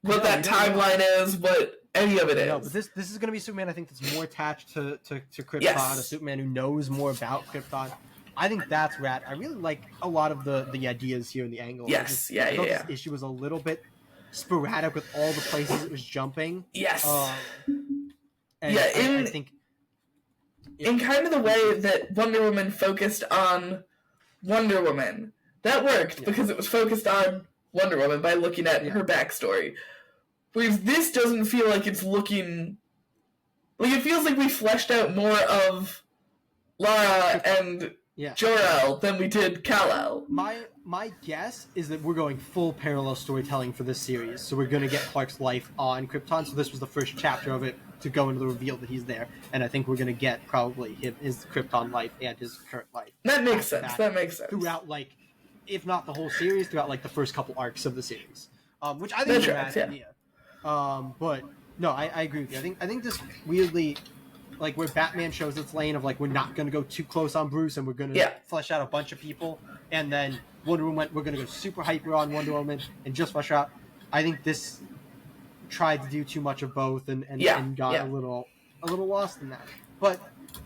What that timeline is, what any of it is. No, but this is going to be Superman, I think, that's more attached to Krypton, a Superman who knows more about Krypton. I think that's rad. I really like a lot of the ideas here in the angle. Yes, I thought this issue was a little bit sporadic with all the places it was jumping. Yes. I think in kind of the way that Wonder Woman focused on Wonder Woman, that worked because it was focused on Wonder Woman by looking at her backstory. Whereas this doesn't feel like it's looking... Like, it feels like we fleshed out more of Lara and... Jor-El than we did Kal-El. My guess is that we're going full parallel storytelling for this series. So we're going to get Clark's life on Krypton. So this was the first chapter of it to go into the reveal that he's there. And I think we're going to get probably his Krypton life and his current life. That makes sense. Throughout, like, if not the whole series, throughout, like, the first couple arcs of the series. Which I think is a bad idea. But No, I agree with you. I think this weirdly, like where Batman shows its lane of like we're not going to go too close on Bruce and we're going to flesh out a bunch of people, and then Wonder Woman we're going to go super hyper on Wonder Woman and just flesh her out. I think this tried to do too much of both and got a little lost in that. But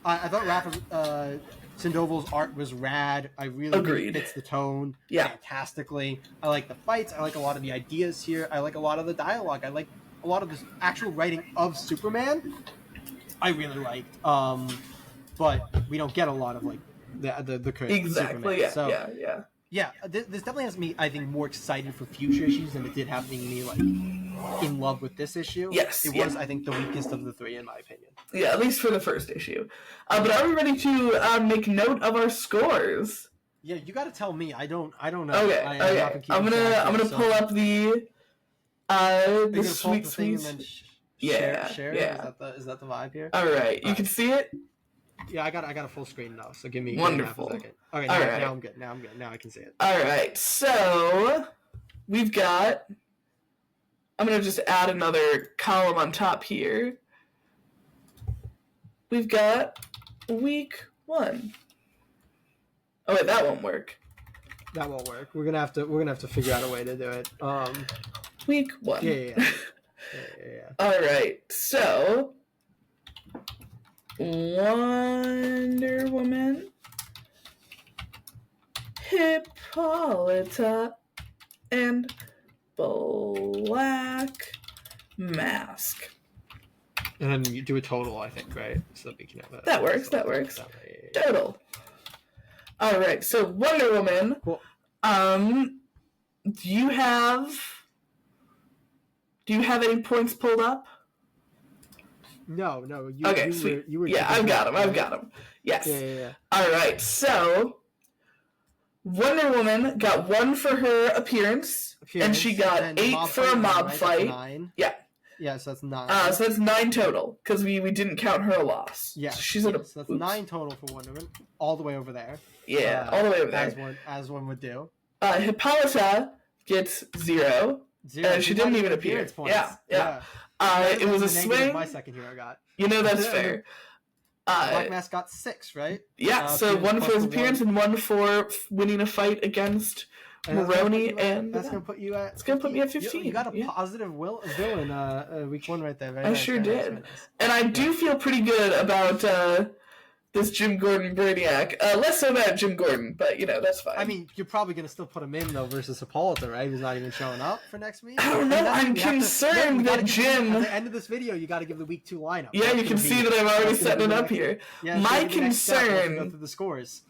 I thought Rafa Sandoval's art was rad. I really think it fits the tone fantastically. I like the fights. I like a lot of the ideas here. I like a lot of the dialogue. I like a lot of the actual writing of Superman. I really liked. But we don't get a lot of like the current exactly. Superman. Yeah, this definitely has me, I think, more excited for future issues than it did having me like in love with this issue. Yes, it was, I think, the weakest of the three in my opinion. Yeah, at least for the first issue. But are we ready to make note of our scores? Yeah, you got to tell me. I don't know. Okay. I'm gonna pull up the sweet. Share. Is that the vibe here? All right, you can see it. Yeah, I got a full screen now, so give me wonderful. A second. Okay, now I'm good. Now I can see it. All right, so we've got. I'm gonna just add another column on top here. We've got week 1. Oh wait, that won't work. That won't work. We're gonna have to figure out a way to do it. Week 1. Yeah. All right, so. Wonder Woman, Hippolyta, and Black Mask. And then you do a total, I think, right? So that we can have that. That works. Total. All right. So Wonder Woman. Cool. Do you have any points pulled up? No. Okay, sweet. I've got him. Yes. Yeah. All right, so Wonder Woman got 1 for her appearance and she got 8 for a mob fight. 9. Yeah. Yeah, so that's 9. So that's 9 total because we didn't count her a loss. Yeah. So she's at so that's 9 total for Wonder Woman, all the way over there. Yeah, all the way over there. As one would do. Hippolyta gets 0. And she didn't even appear. Yeah. It was a swing. My second hero got. That's fair. Black Mask got 6, right? Yeah, so 1 for his appearance and 1 for winning a fight against Maroni, and that's gonna put you at. It's gonna put me at 15. You got a positive villain week 1 right there. Very I nice, sure did, nice. And I do feel pretty good about this Jim Gordon Brainiac. Less so about Jim Gordon, but that's fine. I mean, you're probably gonna still put him in though versus Hippolyta, right? Who's not even showing up for next week. I don't know. I'm concerned that Jim. At the end of this video, you got to give the week 2 lineup. Yeah, you can see that I'm already setting it up here. Yeah, my concern. Go through the scores.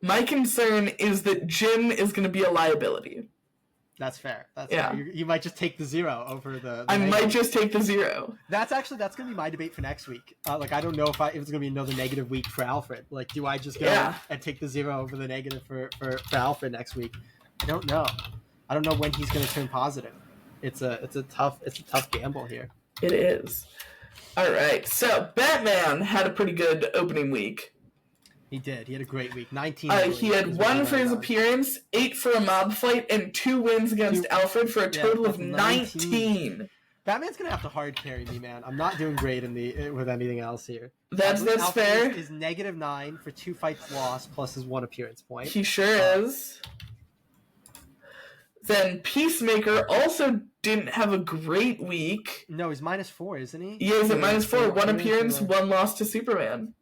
My concern is that Jim is going to be a liability. That's fair. Fair. You might just take the 0 over the I might just take the 0. That's going to be my debate for next week. I don't know if it's going to be another negative week for Alfred. Like, do I just go and take the 0 over the negative for Alfred next week? I don't know. I don't know when he's going to turn positive. It's a tough gamble here. It is. All right. So Batman had a pretty good opening week. He did. He had a great week. 19. He had 1 for his appearance, 8 for a mob fight, and 2 wins against Alfred for a total of 19. Batman's gonna have to hard carry me, man. I'm not doing great with anything else here. That's fair. Is -9 for 2 fights lost plus his 1 appearance point. He sure is. Then Peacemaker also didn't have a great week. No, he's -4, isn't he? He is at -4. 1 appearance, 1 loss to Superman.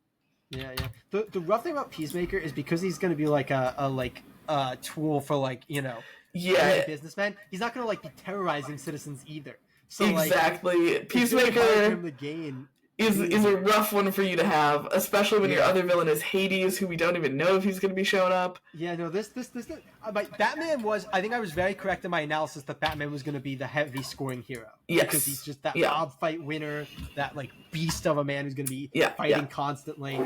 Yeah. The rough thing about Peacemaker is because he's going to be like a tool for a businessman. He's not going to be terrorizing citizens either. So exactly, Peacemaker is a rough one for you to have, especially when your other villain is Hades, who we don't even know if he's going to be showing up. Yeah, no, Batman was. I think I was very correct in my analysis that Batman was going to be the heavy scoring hero. Yes, because he's just that mob fight winner, that beast of a man who's going to be fighting constantly.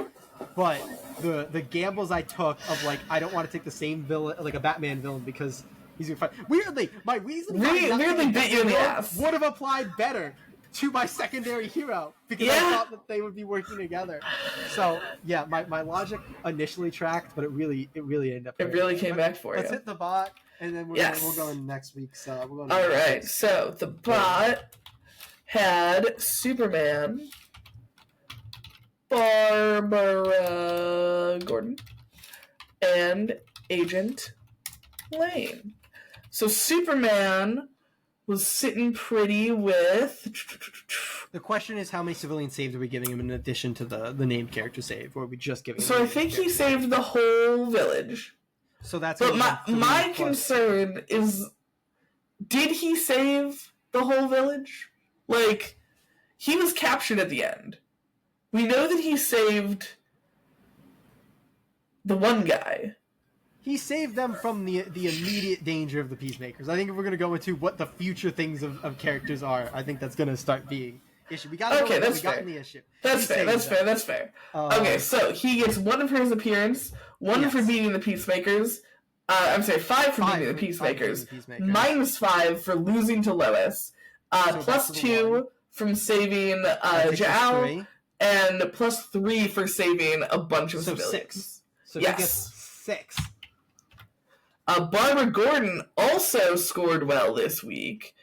But the gambles I took of I don't want to take the same villain, like a Batman villain, because he's going to fight. Weirdly, my reason weirdly bit you in the ass would have applied better to my secondary hero because I thought that they would be working together. So my logic initially tracked, but it really ended up. It really came back for you. Let's hit the bot, and then we'll go in next week. So we'll go. All right. So the bot had Superman, Barbara Gordon, and Agent Lane. So Superman was sitting pretty with... The question is, how many civilian saves are we giving him in addition to the named character save, or are we just giving him... So I think he saved the whole village. So that's... But my concern is, did he save the whole village? Like, he was captured at the end. We know that he saved the one guy. He saved them from the immediate danger of the Peacemakers. I think if we're going to go into what the future things of characters are, I think that's going to start being issue. We got that's fair. the issue. That's fair. Okay, so he gets 1 for his appearance, 1 for beating the Peacemakers. I'm sorry, 5 for beating the Peacemakers. -5 for losing to Lois. +2 from saving Zhao. And +3 for saving a bunch of civilians. 6. So yes. He gets 6. Barbara Gordon also scored well this week.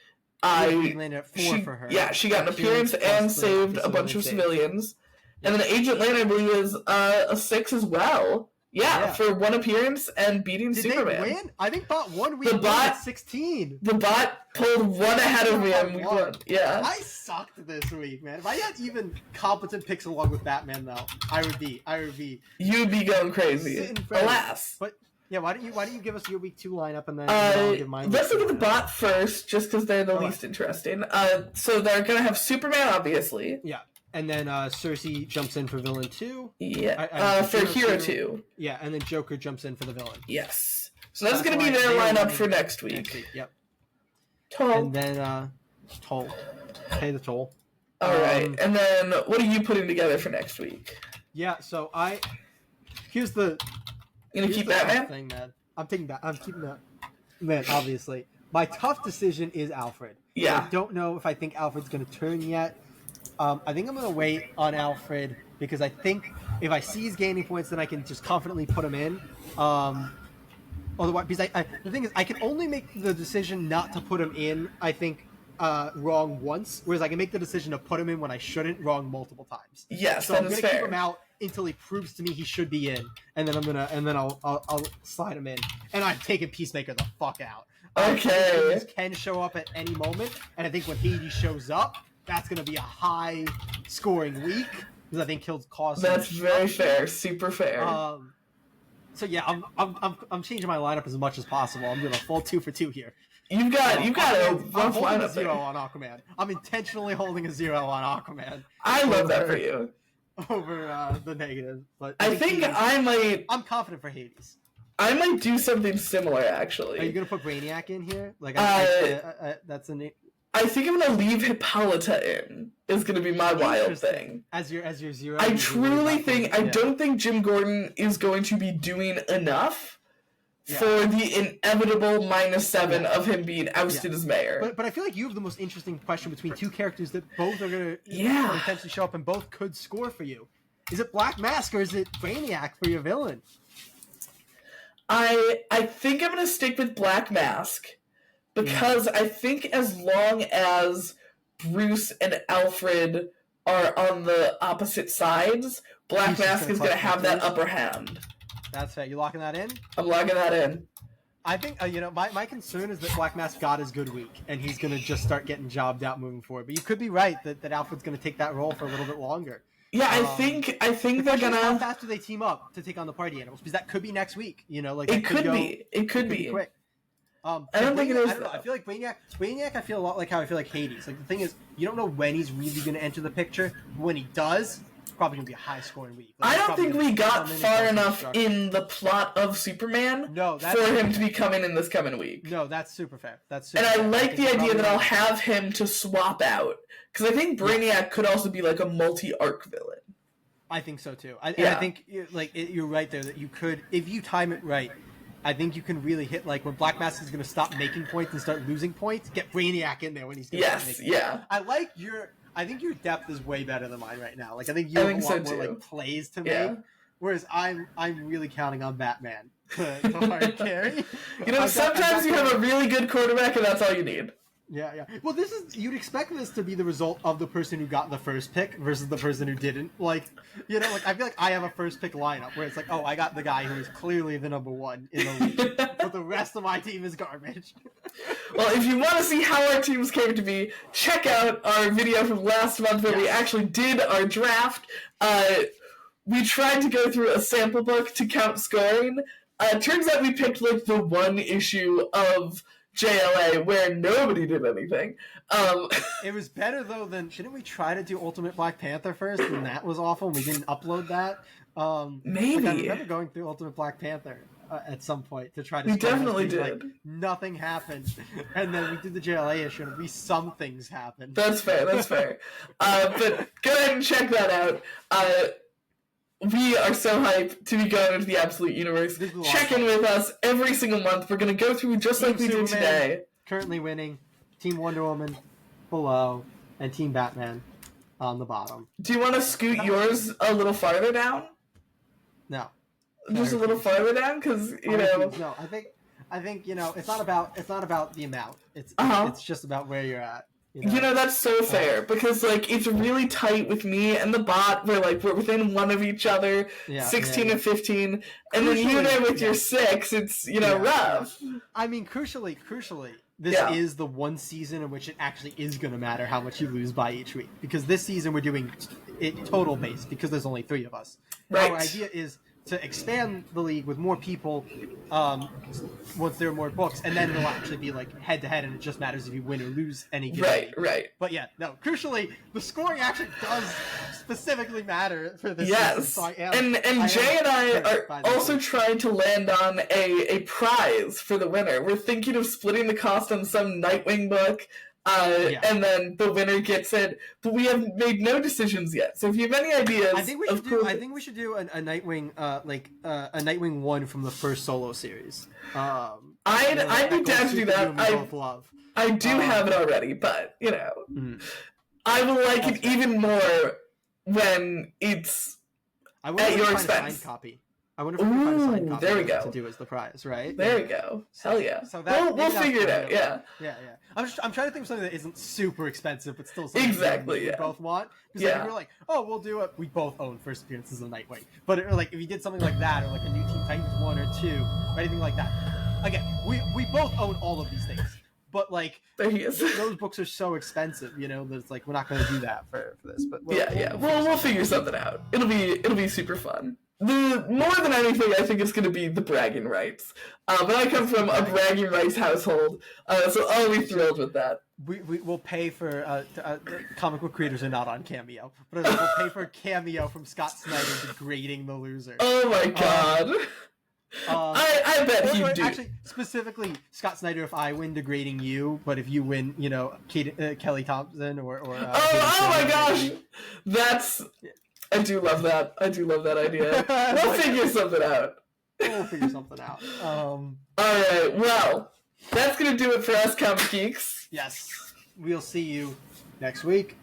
She landed at 4 for her. Yeah, she got an appearance and saved a bunch of civilians. And then Agent Lane, I believe, is a 6 as well. Yeah, for 1 appearance and beating Superman. Did they win? I think bot won. We won at 16. The bot pulled 1 ahead of me and we won. Yeah. I sucked this week, man. If I had even competent picks along with Batman, though, I would be. You'd be going crazy. Alas. But yeah, why don't you give us your week 2 lineup and then I'll give mine. Let's look at the bot first, just because they're the least interesting. So they're gonna have Superman, obviously. Yeah. And then Cersei jumps in for villain 2. Yeah. For hero 2. Yeah, and then Joker jumps in for the villain. Yes. So that's going to be their lineup for next week. Yep. Toll. And then toll. Pay the toll. All right. And then what are you putting together for next week? Yeah. So here's the. You gonna keep Batman? Thing, man. I'm keeping that. Man, obviously, my tough decision is Alfred. Yeah. I don't know if I think Alfred's going to turn yet. I think I'm going to wait on Alfred because I think if I see he's gaining points, then I can just confidently put him in. Otherwise, because the thing is, I can only make the decision not to put him in, I think, wrong once, whereas I can make the decision to put him in when I shouldn't wrong multiple times. Yes, so I'm going to keep him out until he proves to me he should be in, and then I'll slide him in, and I've taken Peacemaker the fuck out. Okay. Hades can show up at any moment, and I think when Hades shows up, that's going to be a high scoring week because I think he'll cause. That's very fair, super fair. So yeah, I'm changing my lineup as much as possible. I'm doing a full 2 for 2 here. You've got a rough lineup. A 0 on Aquaman. I'm intentionally holding a 0 on Aquaman. I love that for you. Over the negative, but I think Hades, I might. I'm confident for Hades. I might do something similar, actually. Are you gonna put Brainiac in here? Like, that's a name. I think I'm gonna leave Hippolyta in. Is gonna be my wild thing. As your 0. I truly think I don't think Jim Gordon is going to be doing enough for the inevitable -7 of him being ousted as mayor. But I feel like you have the most interesting question between 2 characters that both are gonna potentially show up and both could score for you. Is it Black Mask or is it Brainiac for your villain? I think I'm gonna stick with Black Mask. Because I think as long as Bruce and Alfred are on the opposite sides, Black Mask is going to have that upper hand. That's fair. You locking that in? I'm locking that in. I think, my concern is that Black Mask got his good week, and he's going to just start getting jobbed out moving forward. But you could be right that Alfred's going to take that role for a little bit longer. Yeah, I think they're going to... How fast do they team up to take on the party animals? Because that could be next week. It could be. It could be. Quick. I don't think it is. I don't know. I feel like Brainiac. I feel a lot like how I feel like Hades. Like the thing is, you don't know when he's really going to enter the picture. But when he does, it's probably going to be a high-scoring week. Like, I don't think we got far enough in the plot of Superman for him to be coming in this coming week. No, that's super fair. And I like the idea that I'll have him to swap out because I think Brainiac could also be like a multi-arc villain. I think so too. I think you're right there that you could, if you time it right. I think you can really hit, like, when Black Mask is going to stop making points and start losing points, get Brainiac in there when he's going to start making points. I think your depth is way better than mine right now. Like, I think you have a lot more, like, plays to make, whereas I'm really counting on Batman to hard carry. Sometimes you have a really good quarterback and that's all you need. Yeah. Well, you'd expect this to be the result of the person who got the first pick versus the person who didn't. Like, I feel like I have a first pick lineup where it's like, oh, I got the guy who is clearly the number one in the league, but the rest of my team is garbage. Well, if you want to see how our teams came to be, check out our video from last month where we actually did our draft. We tried to go through a sample book to count scoring. It turns out we picked like the one issue of JLA where nobody did anything. It was better though than, shouldn't we try to do Ultimate Black Panther first? And that was awful. We didn't upload that. Maybe. I remember going through Ultimate Black Panther at some point to try to. We definitely did. Like, nothing happened, and then we did the JLA issue, and at least some things happened. That's fair. But go ahead and check that out. We are so hyped to be going into the Absolute Universe. Check in with us every single month. We're going to go through just like we did today. Currently winning. Team Wonder Woman below, and Team Batman on the bottom. Do you want to scoot yours a little farther down? No. Just a little farther down? Because, No, I think it's not about the amount. It's just about where you're at. That's so fair, because, it's really tight with me and the bot, where, we're within one of each other, 16 and 15, and then you there with your 6, it's, rough. I mean, crucially, this is the one season in which it actually is going to matter how much you lose by each week, because this season we're doing it total base, because there's only 3 of us. Right. Our idea is to expand the league with more people once there are more books, and then it'll actually be head-to-head, and it just matters if you win or lose any given week. Right. But crucially, the scoring actually does specifically matter for this season. So and Jay and I are also trying to land on a prize for the winner. We're thinking of splitting the cost on some Nightwing book, and then the winner gets it, but we have made no decisions yet. So if you have any ideas, I think we should do a Nightwing, a Nightwing 1 from the first solo series. I'd be down to do that. I do have it already, but I will like it even more when it's at your expense. Copy. I wonder if we can find a signed copy there we go. to do as the prize, right? There we go. Hell yeah. So we'll figure it out, yeah. I'm trying to think of something that isn't super expensive, but still something we both want. Because if we're like, oh, we'll do it. We both own first appearances of Nightwing. But if you did something like that, or a new Teen Titans 1 or 2, or anything like that. Again, we both own all of these things. But there he is. Those books are so expensive, that it's we're not going to do that for this. But we'll figure something out. It'll be super fun. More than anything, I think it's going to be the bragging rights. But I come from a bragging rights household, so I'll be thrilled with that. We'll pay for comic book creators are not on Cameo, but we'll pay for a cameo from Scott Snyder degrading the loser. Oh my god! I bet he'd do. Actually, specifically Scott Snyder. If I win, degrading you, but if you win, Kelly Thompson or. Oh my gosh, that's. I do love that. Idea. We'll figure something out. All right. Well, that's gonna do it for us, Comic Geeks. Yes. We'll see you next week.